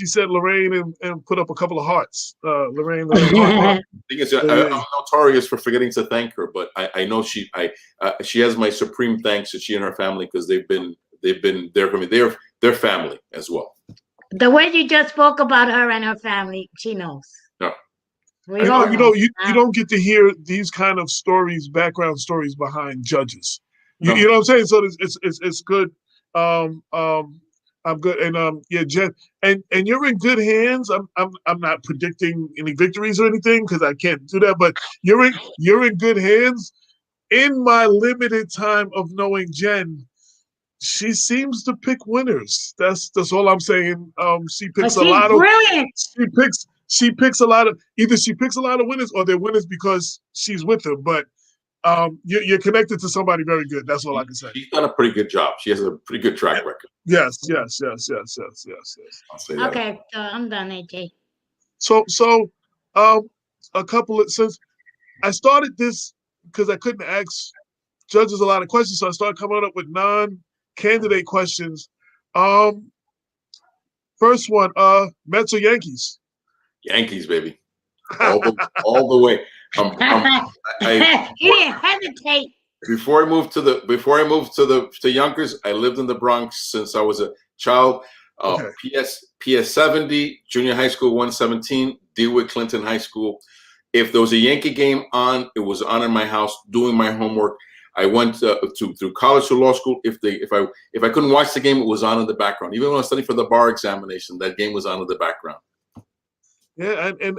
said Lorraine and put up a couple of hearts. Lorraine. The thing is, I'm notorious for forgetting to thank her, but I know she has my supreme thanks to she and her family, because they've been there for me. They're family as well. The way you just spoke about her and her family, she knows. No. You don't get to hear these kind of stories, background stories behind judges. You know what I'm saying? So it's good. I'm good, and Jen, and you're in good hands. I'm not predicting any victories or anything, because I can't do that. But you're in good hands. In my limited time of knowing Jen, she seems to pick winners. That's all I'm saying. She picks a lot of brilliant. She picks a lot of winners, or they're winners because she's with them. But you're connected to somebody very good. That's all I can say. She's done a pretty good job. She has a pretty good track record. Yes. I'll say that. Okay, so I'm done, AJ. So, a couple of, since I started this because I couldn't ask judges a lot of questions, so I started coming up with non-candidate questions. First one, Mets or Yankees? Yankees, baby, all the way. He didn't hesitate. Before I moved to Yonkers, I lived in the Bronx since I was a child. PS 70, junior high school 117, DeWitt Clinton High School. If there was a Yankee game on, it was on in my house doing my homework. I went through college to law school. If I couldn't watch the game, it was on in the background. Even when I was studying for the bar examination, that game was on in the background. Yeah, and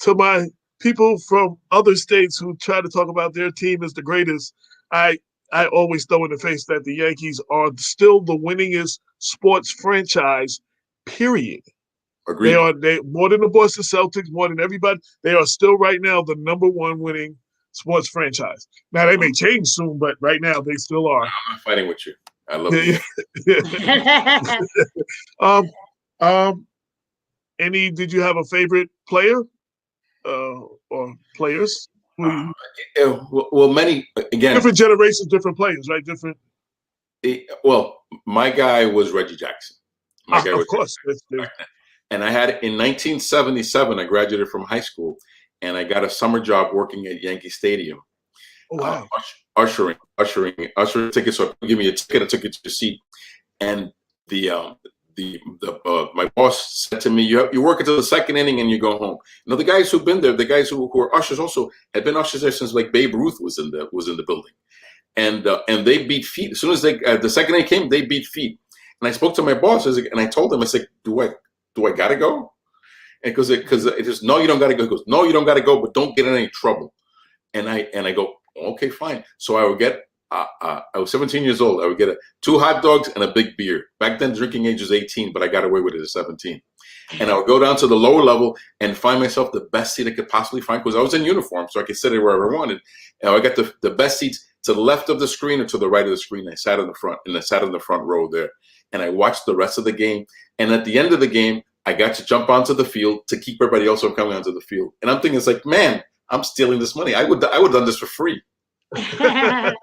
to my people from other states who try to talk about their team as the greatest, I always throw in the face that the Yankees are still the winningest sports franchise, period. Agreed. They more than the Boston Celtics, more than everybody. They are still right now the number one winning sports franchise. Now they may change soon, but right now they still are. I'm not fighting with you. I love you. Did you have a favorite player or players? Well, many, again, different generations, different players, right? Different. Well, my guy was Reggie Jackson. Of course. And I had in 1977, I graduated from high school, and I got a summer job working at Yankee Stadium, Oh, wow. ushering tickets. So give me a ticket, I took it to your seat, and my boss said to me, "You work until the second inning and you go home." You know, the guys who've been there, the guys who are ushers, also had been ushers there since like Babe Ruth was in the building, and they beat feet as soon as the second inning came. They beat feet, and I spoke to my boss, and I told him, I said, "Do I gotta go?" And because it is, "No, you don't gotta go." He goes, "No, you don't gotta go, but don't get in any trouble." And I go, "Okay, fine." So I would get. I was 17 years old. I would get 2 hot dogs and a big beer. Back then, drinking age was 18, but I got away with it at 17. And I would go down to the lower level and find myself the best seat I could possibly find, because I was in uniform, so I could sit wherever I wanted. And I got the best seats to the left of the screen or to the right of the screen. I sat in the front, and I sat in the front row there. And I watched the rest of the game. And at the end of the game, I got to jump onto the field to keep everybody else from coming onto the field. And I'm thinking, it's like, man, I'm stealing this money. I would have done this for free. And,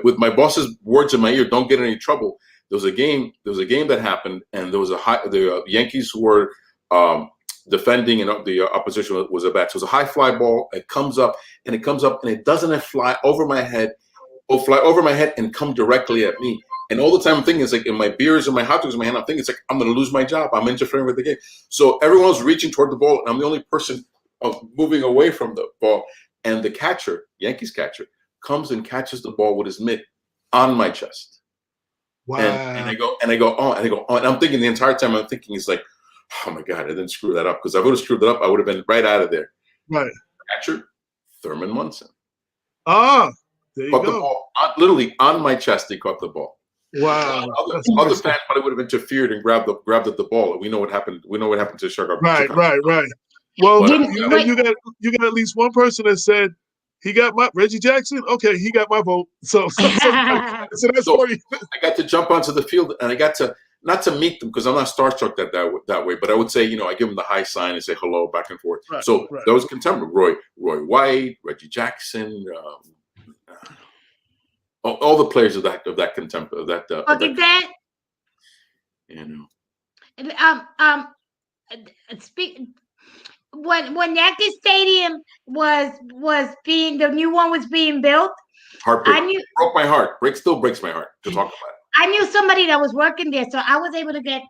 with my boss's words in my ear, "Don't get in any trouble." There was a game that happened, and there was the Yankees were defending, and the opposition was a bat. So it was a high fly ball. It comes up, and it doesn't fly over my head, and come directly at me. And all the time I'm thinking, it's like, in my beers and my hot dogs in my hand, I'm thinking, it's like, I'm going to lose my job. I'm interfering with the game. So everyone's reaching toward the ball, and I'm the only person moving away from the ball. And the catcher, Yankees catcher, comes and catches the ball with his mitt on my chest. Wow. And I go, oh, and I'm thinking the entire time, I'm thinking, it's like, oh my God, I didn't screw that up. Because if I would have screwed that up, I would have been right out of there. Right. Catcher, Thurman Munson. Ah, there you caught go. The ball, literally on my chest, he caught the ball. Wow. Other fans probably would have interfered and grabbed at the ball. We know what happened. We know what happened to Chicago. Right. Well, But, you got at least one person that said he got my Reggie Jackson. Okay, he got my vote. So that's funny. I got to jump onto the field, and I got to not to meet them, because I'm not starstruck that way. But I would say, I give them the high sign and say hello back and forth. Right, so that was contemporary. Roy White, Reggie Jackson, all the players of that contemporary When Yankee Stadium was being, the new one was being built, broke my heart. Still breaks my heart to talk about it. I knew somebody that was working there, so I was able to get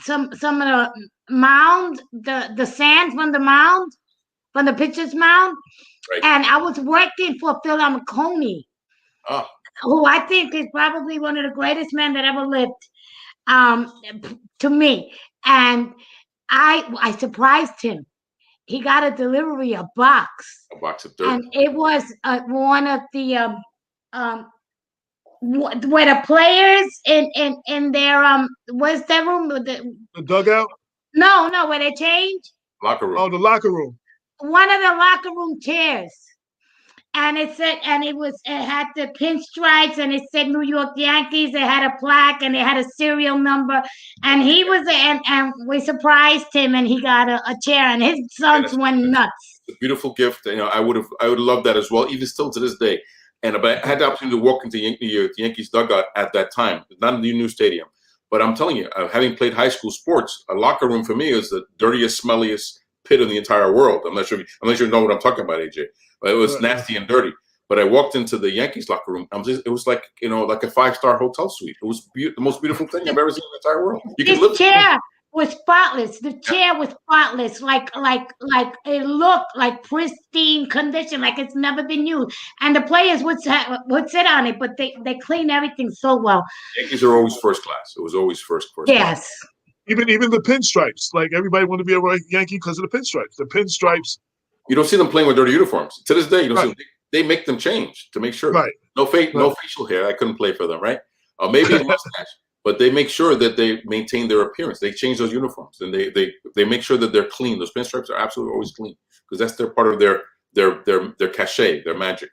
some of the mound, the sand from the mound, from the pitcher's mound, right. And I was working for Phil Amicone, who I think is probably one of the greatest men that ever lived, to me, and I surprised him. He got a delivery, a box of dirt, and it was one of the where the players in their what's that room? The dugout? No, where they change. Locker room. Oh, the locker room. One of the locker room chairs, and it had the pinstripes, and it said New York Yankees. It had a plaque, and it had a serial number, and he was and we surprised him, and he got a chair, and his sons went nuts. It's a beautiful gift. I would love that as well, even still to this day. But I had the opportunity to walk into the Yankees dugout at that time, not in the new stadium. But I'm telling you, having played high school sports, a locker room for me is the dirtiest, smelliest pit in the entire world. I'm not sure you know what I'm talking about, AJ. But it was nasty and dirty. But I walked into the Yankees locker room. It was like like a 5-star hotel suite. It was the most beautiful thing I've ever seen in the entire world. This chair was spotless. The chair was spotless, like it looked like pristine condition, like it's never been used. And the players would sit on it, but they clean everything so well. Yankees are always first class. It was always first class. Yes. Even the pinstripes, like everybody wanted to be a Yankee because of the pinstripes. The pinstripes. You don't see them playing with dirty uniforms to this day. You don't see them. They make them change to make sure. Right. No facial hair. I couldn't play for them, right? Maybe a mustache. But they make sure that they maintain their appearance. They change those uniforms, and they make sure that they're clean. Those pinstripes are absolutely always clean, because that's their part of their cachet, their magic.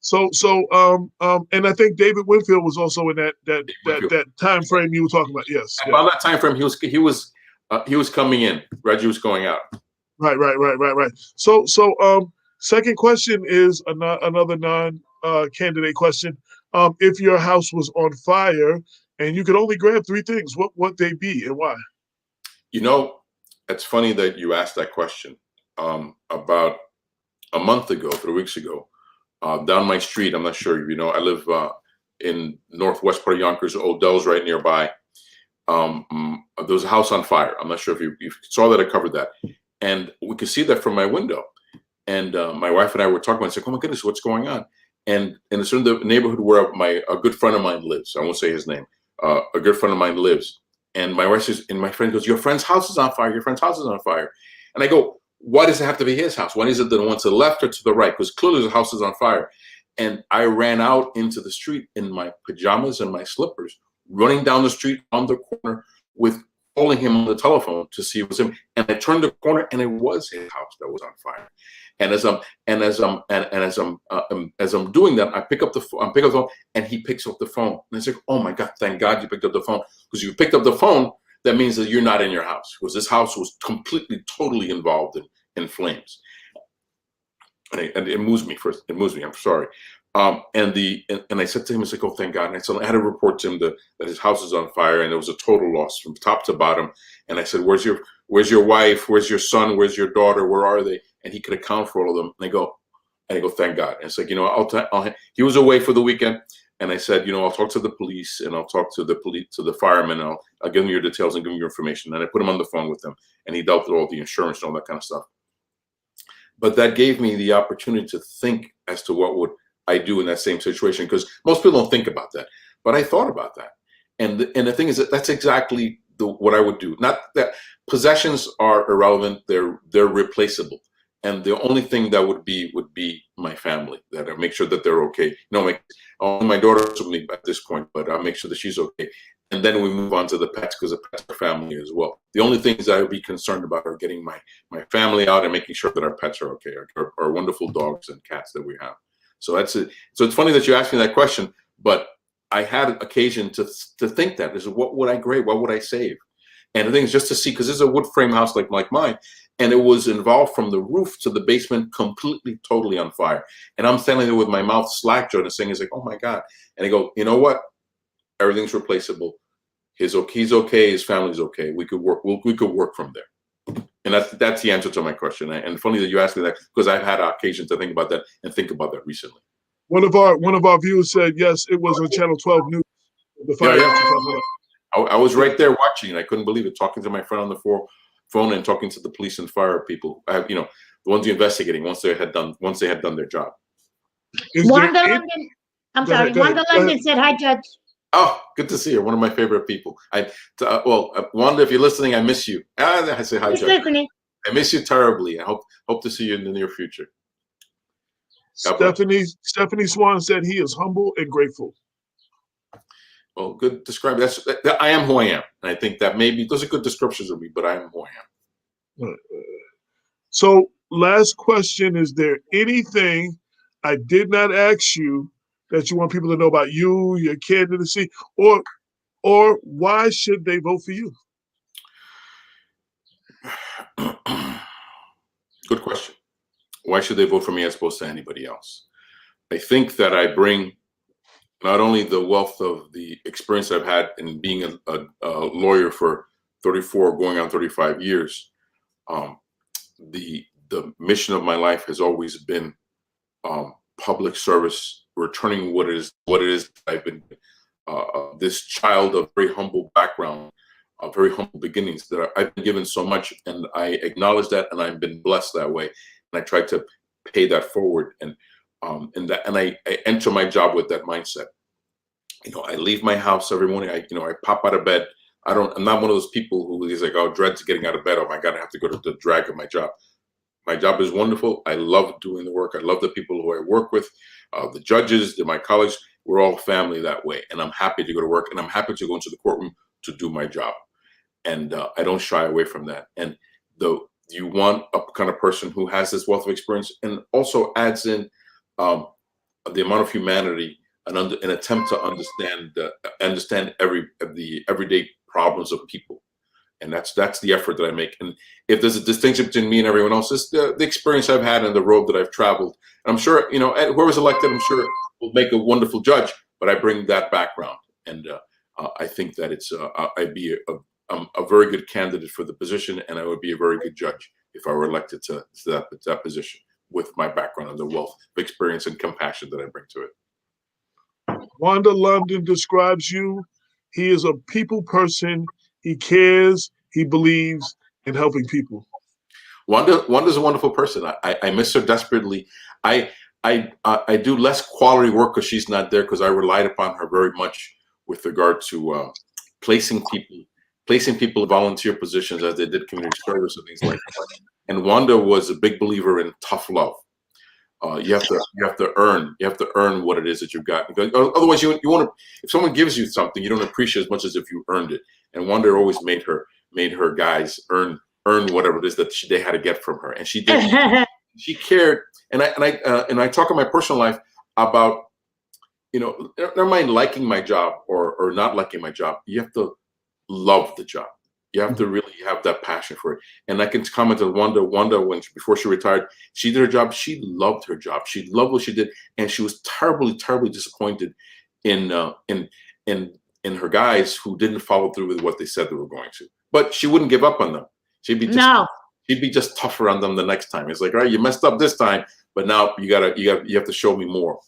So and I think David Winfield was also in that time frame you were talking about. Yes. By that time frame, he was coming in. Reggie was going out. Right. So second question is another non-candidate question. If your house was on fire and you could only grab 3 things, what would they be and why? You know, it's funny that you asked that question. About a month ago, 3 weeks ago, down my street, I'm not sure if you know, I live in northwest part of Yonkers. Odell's right nearby. There was a house on fire. I'm not sure if you saw that. I covered that, and we could see that from my window. And my wife and I were talking. I said, "Oh my goodness, what's going on?" And it's in the neighborhood where a good friend of mine lives. I won't say his name. A good friend of mine lives. And my wife says, and my friend goes, "Your friend's house is on fire. Your friend's house is on fire." And I go, "Why does it have to be his house? Why is it the one to the left or to the right? Because clearly the house is on fire." And I ran out into the street in my pajamas and my slippers, running down the street on the corner with calling him on the telephone to see if it was him. And I turned the corner, and it was his house that was on fire. And as I'm doing that, I pick up the phone, and he picks up the phone. And I say, "Oh my God, thank God you picked up the phone, because you picked up the phone. That means that you're not in your house, because this house was completely, totally involved in flames." And it moves me first. It moves me. I'm sorry. And I said to him, I said, "Oh, thank God." And I said, I had to report to him that his house is on fire, and it was a total loss from top to bottom. And I said, Where's your wife? Where's your son? Where's your daughter? Where are they?" And he could account for all of them. And I go, "Thank God." And it's like, he was away for the weekend. And I said, "I'll talk to the police, and I'll talk to the firemen. And I'll give them your details and give them your information." And I put him on the phone with them, and he dealt with all the insurance and all that kind of stuff. But that gave me the opportunity to think as to what would I do in that same situation, because most people don't think about that. But I thought about that. And the thing is that's exactly what I would do. Not that possessions are irrelevant, they're replaceable. And the only thing that would be my family, that I make sure that they're okay. My daughter's with me at this point, but I'll make sure that she's okay. And then we move on to the pets, because the pets are family as well. The only things I would be concerned about are getting my family out and making sure that our pets are okay, our wonderful dogs and cats that we have. So that's it. So it's funny that you asked me that question, but I had occasion to think that is, what would I grade? What would I save? And the thing is, just to see, because this is a wood frame house like mine, and it was involved from the roof to the basement, completely, totally on fire. And I'm standing there with my mouth slack-jawed and saying, "It's like, oh my God." And I go, "You know what? Everything's replaceable. He's okay. His family's okay. We could work. We could work from there." And that's the answer to my question. And funny that you asked me that, because I've had occasion to think about that recently. One of our viewers said, yes, it was on Channel 12 News. The fire. Yeah. I was right there watching, and I couldn't believe it. Talking to my friend on the phone and talking to the police and fire people. The ones investigating once they had done their job. Wanda London. I'm sorry. Wanda London said, "Hi, Judge." Oh, good to see her. One of my favorite people. Wanda, if you're listening, I miss you. I say hi, Judge. I miss you terribly. I hope to see you in the near future. Stephanie Swan said he is humble and grateful. Well, good describe. I am who I am, and I think that maybe those are good descriptions of me. But I am who I am. So, last question: is there anything I did not ask you that you want people to know about you, your candidacy, or why should they vote for you? Good question. Why should they vote for me as opposed to anybody else? I think that I bring not only the wealth of the experience I've had in being a lawyer for 34, going on 35 years. The mission of my life has always been public service, returning what it is I've been. This child of very humble background, very humble beginnings, that I've been given so much, and I acknowledge that, and I've been blessed that way, and I try to pay that forward, and I enter my job with that mindset. I leave my house every morning. I pop out of bed. I'm not one of those people who is like, "Oh, dreads getting out of bed. Oh my God, I have to go to the drag of my job." My job is wonderful. I love doing the work. I love the people who I work with, the judges, my colleagues. We're all family that way, and I'm happy to go to work, and I'm happy to go into the courtroom to do my job, and I don't shy away from that. And you want a kind of person who has this wealth of experience, and also adds in the amount of humanity, and an attempt to understand the everyday problems of people. And that's the effort that I make. And if there's a distinction between me and everyone else, it's the experience I've had and the road that I've traveled. And I'm sure, whoever's elected, I'm sure will make a wonderful judge, but I bring that background. And I think that I'd be a very good candidate for the position, and I would be a very good judge if I were elected to that position with my background and the wealth of experience and compassion that I bring to it. Wanda London describes you. He is a people person. He cares. He believes in helping people. Wanda's a wonderful person. I miss her desperately. I do less quality work because she's not there, because I relied upon her very much with regard to placing people in volunteer positions as they did community service and things like that. And Wanda was a big believer in tough love. You have to earn what it is that you've got. Because otherwise, you want to. If someone gives you something, you don't appreciate as much as if you earned it. And Wanda always made her guys earn whatever it is that they had to get from her, and she did. She cared. And I talk in my personal life about, never mind liking my job or not liking my job. You have to love the job. You have to really have that passion for it. And I can comment on Wanda before she retired, she did her job. She loved her job. She loved what she did, and she was terribly, terribly disappointed in her guys who didn't follow through with what they said they were going to. But she wouldn't give up on them. She'd be just tougher on them the next time. It's like, all right, you messed up this time, but now you have to show me more.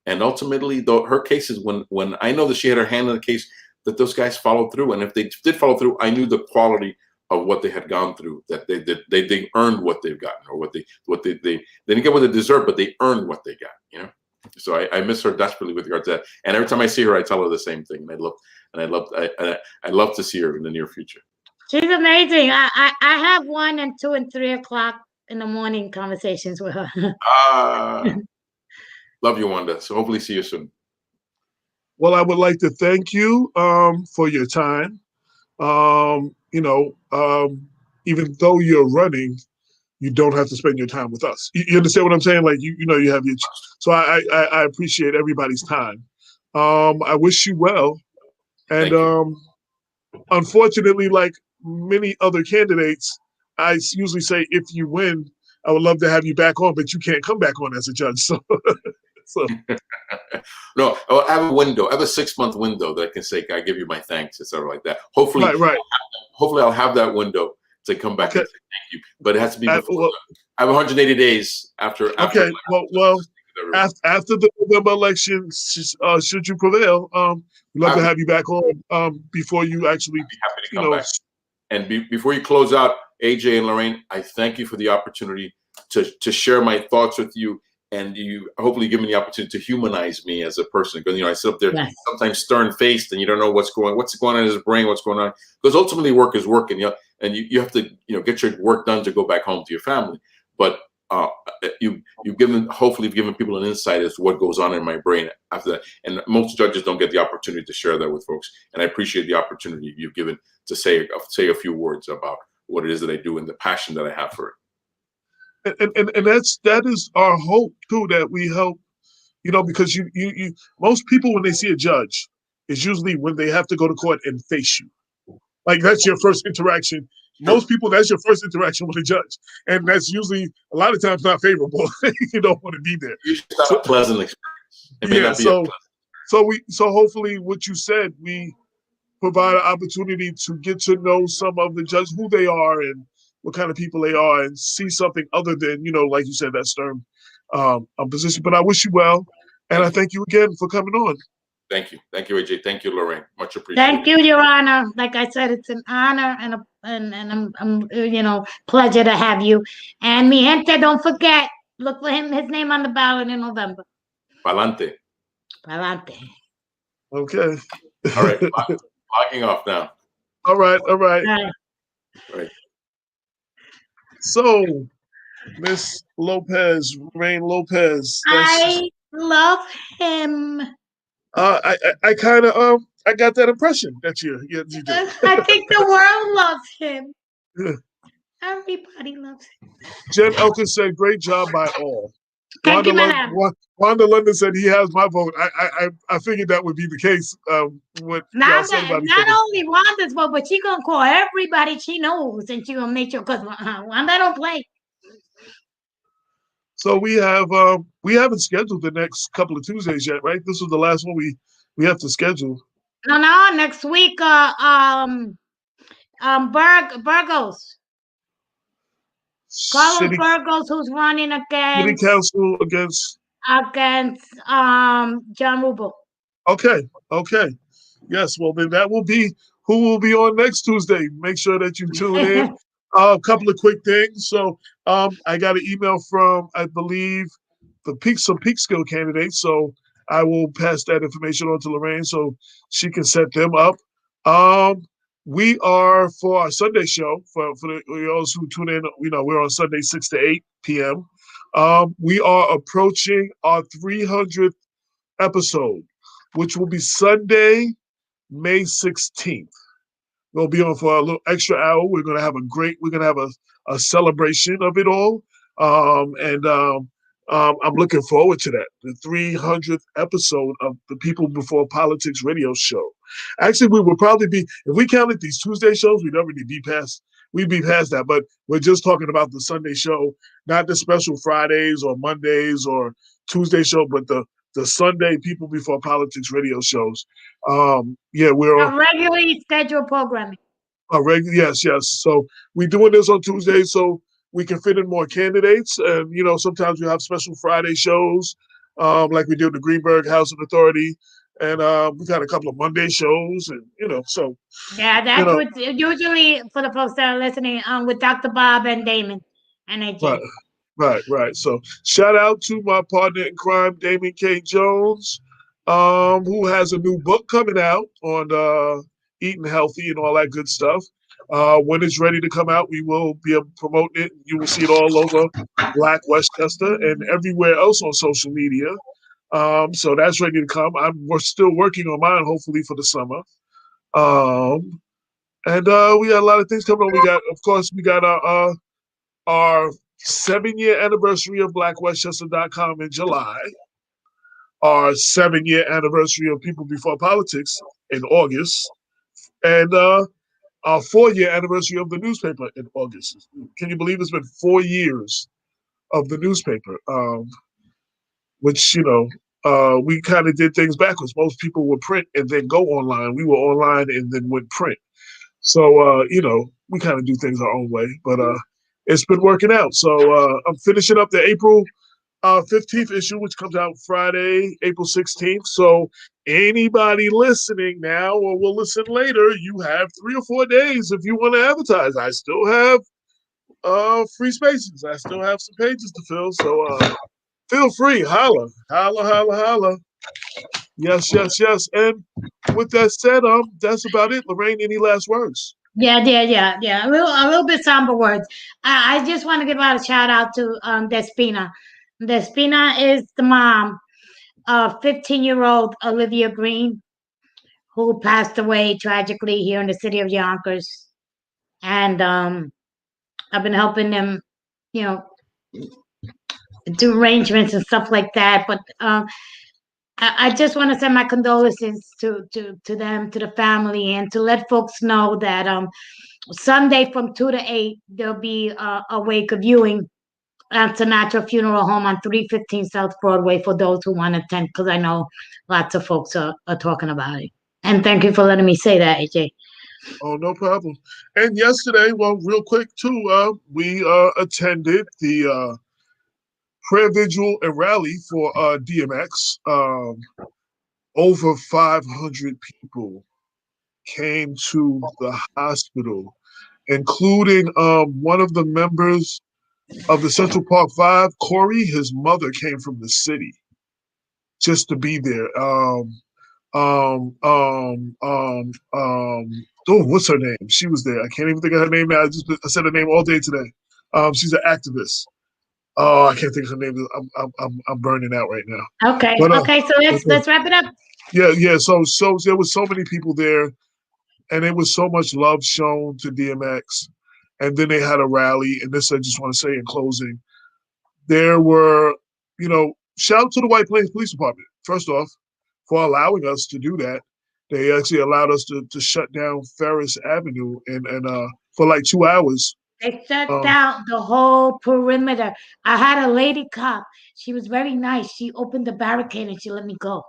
And ultimately, though, her cases, when I know that she had her hand in the case, that those guys followed through. And if they did follow through, I knew the quality of what they had gone through, that they earned what they've gotten, or what they didn't get what they deserved, but they earned what they got, So I miss her desperately with regard to that. And every time I see her, I tell her the same thing. And I love to see her in the near future. She's amazing. I have 1 and 2 and 3 o'clock in the morning conversations with her. Love you, Wanda. So hopefully see you soon. Well, I would like to thank you for your time. Even though you're running, you don't have to spend your time with us. You understand what I'm saying? Like, you have your. So I appreciate everybody's time. I wish you well, and unfortunately, like many other candidates, I usually say if you win, I would love to have you back on, but you can't come back on as a judge. So. No, I have a window. I have a 6-month window that I can say, I give you my thanks, etc. like that. Hopefully, hopefully I'll have that window to come back and say thank you. But it has to be before. I have 180 days after. Okay. After the November election, should you prevail, we'd love to have you back on before you actually. Be happy to come back. And before you close out, AJ and Lorraine, I thank you for the opportunity to share my thoughts with you. And you hopefully give me the opportunity to humanize me as a person, because I sit up there sometimes stern-faced, and you don't know what's going on in his brain, what's going on. Because ultimately, work is work, and you have to get your work done to go back home to your family. But hopefully you've given people an insight as to what goes on in my brain after that. And most judges don't get the opportunity to share that with folks. And I appreciate the opportunity you've given to say a few words about what it is that I do and the passion that I have for it. And that is our hope too, that we help, because you most people, when they see a judge, it's usually when they have to go to court and face you. Like, that's your first interaction. Most people, that's your first interaction with a judge, and that's usually a lot of times not favorable. You don't want to be there. You should have a pleasant experience. So hopefully, what you said, we provide an opportunity to get to know some of the judges, who they are, and what kind of people they are, and see something other than, like you said, that stern position. But I wish you well, and I thank you again for coming on. Thank you, AJ. Thank you, Lorraine. Much appreciated. Thank you, Your Honor. Like I said, it's an honor and I'm pleasure to have you. And mi gente, don't forget, look for his name on the ballot in November. Pa'lante. Okay. All right. Logging off now. All right. So, Miss Lopez, Lorraine Lopez. I love him. I kind of I got that impression that you do. I think the world loves him. Yeah. Everybody loves him. Jen Elkins said, "Great job by all." Wanda London said he has my vote. I figured that would be the case. Not only Wanda's vote, but she's gonna call everybody she knows, and she's gonna make sure, because Wanda don't play. So we haven't scheduled the next couple of Tuesdays yet, right? This was the last one we have to schedule. No, next week. Burgos. Carlos City Burgos, who's running City Council against. against John Rubel. Okay, okay. Yes, well then that will be who will be on next Tuesday. Make sure that you tune in. A couple of quick things. So I got an email from I believe some peak skill candidates. So I will pass that information on to Lorraine so she can set them up. Um we are for our Sunday show for those who tune in. We're on Sunday 6 to 8 p.m. We are approaching our 300th episode, which will be Sunday, May 16th. We'll be on for a little extra hour. We're gonna have a celebration of it all. And I'm looking forward to that. The 300th episode of the People Before Politics radio show. Actually, we would probably be, if we counted these Tuesday shows, we'd be past that. But we're just talking about the Sunday show, not the special Fridays or Mondays or Tuesday show, but the Sunday People Before Politics radio shows. Yeah, we're A regularly scheduled programming. yes, yes. So we're doing this on Tuesdays so we can fit in more candidates. And, sometimes we have special Friday shows, like we did the Greenberg Housing Authority. And we got a couple of Monday shows. And, so. Yeah, that's what usually for the folks that are listening with Dr. Bob and Damon and AJ. Right. So shout out to my partner in crime, Damon K. Jones, who has a new book coming out on eating healthy and all that good stuff. When it's ready to come out, we will be promoting it. You will see it all over Black Westchester and everywhere else on social media. So that's ready to come. We're still working on mine, hopefully for the summer. And we got a lot of things coming on. We got our 7-year anniversary of blackwestchester.com in July, our 7-year anniversary of People Before Politics in August, and our 4-year anniversary of the newspaper in August. Can you believe it's been 4 years of the newspaper? Which, we kind of did things backwards. Most people would print and then go online. We were online and then went print. So, we kind of do things our own way. But it's been working out. So I'm finishing up the April 15th issue, which comes out Friday, April 16th. So anybody listening now or will listen later, you have 3 or 4 days if you want to advertise. I still have free spaces. I still have some pages to fill. So feel free. Holla. Yes. And with that said, that's about it. Lorraine, any last words? Yeah. A little bit somber words. I just want to give out a shout out to Despina. Despina is the mom of 15-year-old Olivia Green, who passed away tragically here in the city of Yonkers. And I've been helping them, do arrangements and stuff like that. But I just want to send my condolences to them, to the family, and to let folks know that Sunday from 2 to 8 there'll be a wake of viewing at Sinatra Funeral Home on 315 South Broadway for those who want to attend, because I know lots of folks are talking about it. And thank you for letting me say that, AJ. Oh, no problem. And yesterday, well, real quick too, we attended the prayer vigil and rally for DMX. Over 500 people came to the hospital, including one of the members of the Central Park Five, Corey. His mother came from the city just to be there. What's her name? She was there. I can't even think of her name now. I said her name all day today. She's an activist. Oh, I can't think of her name. I'm burning out right now. Okay. So let's wrap it up. Yeah. So there was so many people there, and there was so much love shown to DMX. And then they had a rally. And this I just want to say in closing, there were, shout out to the White Plains Police Department, first off, for allowing us to do that. They actually allowed us to shut down Ferris Avenue and for like 2 hours. They shut down the whole perimeter. I had a lady cop. She was very nice. She opened the barricade and she let me go.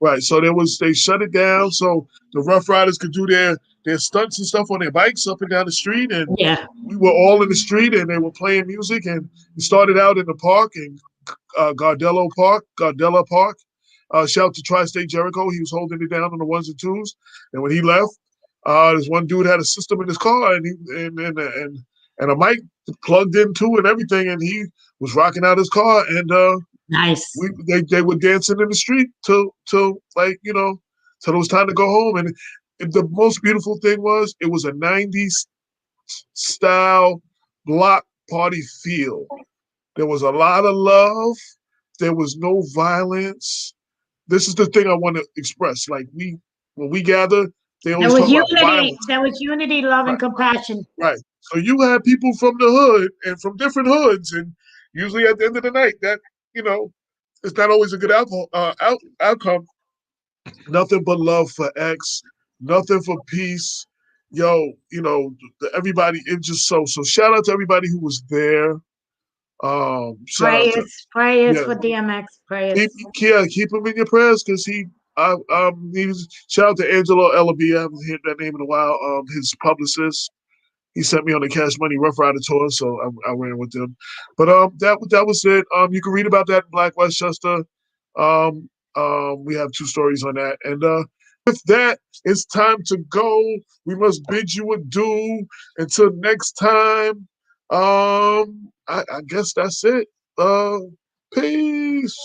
Right. So they shut it down so the Rough Riders could do their stunts and stuff on their bikes up and down the street, and Yeah. we were all in the street, and they were playing music, and we started out in the park in Gardella Park. Shout out to Tri-State Jericho. He was holding it down on the ones and twos, and when he left, this one dude had a system in his car, and a mic plugged into and everything, and he was rocking out his car, and Nice. they were dancing in the street till like till it was time to go home. And the most beautiful thing was it was a 90s style block party feel. There was a lot of love. There was no violence. This is the thing I want to express. Like when we gather, they There always was talk about unity. violence. There was unity, love, and Right. compassion. Right. So you had people from the hood and from different hoods, and usually at the end of the night, that it's not always a good outcome. Nothing but love for X. Nothing for peace. Yo, everybody. It just so shout out to everybody who was there. Shout out to Prayers yeah. for DMX. Prayers. Keep him in your prayers because he was shout out to Angelo Ellaby. I haven't heard that name in a while. His publicist. He sent me on the Cash Money Rough Rider tour, so I ran with them. But that was it. You can read about that in Black Westchester. We have 2 stories on that. And with that, it's time to go. We must bid you adieu. Until next time. I guess that's it. Peace.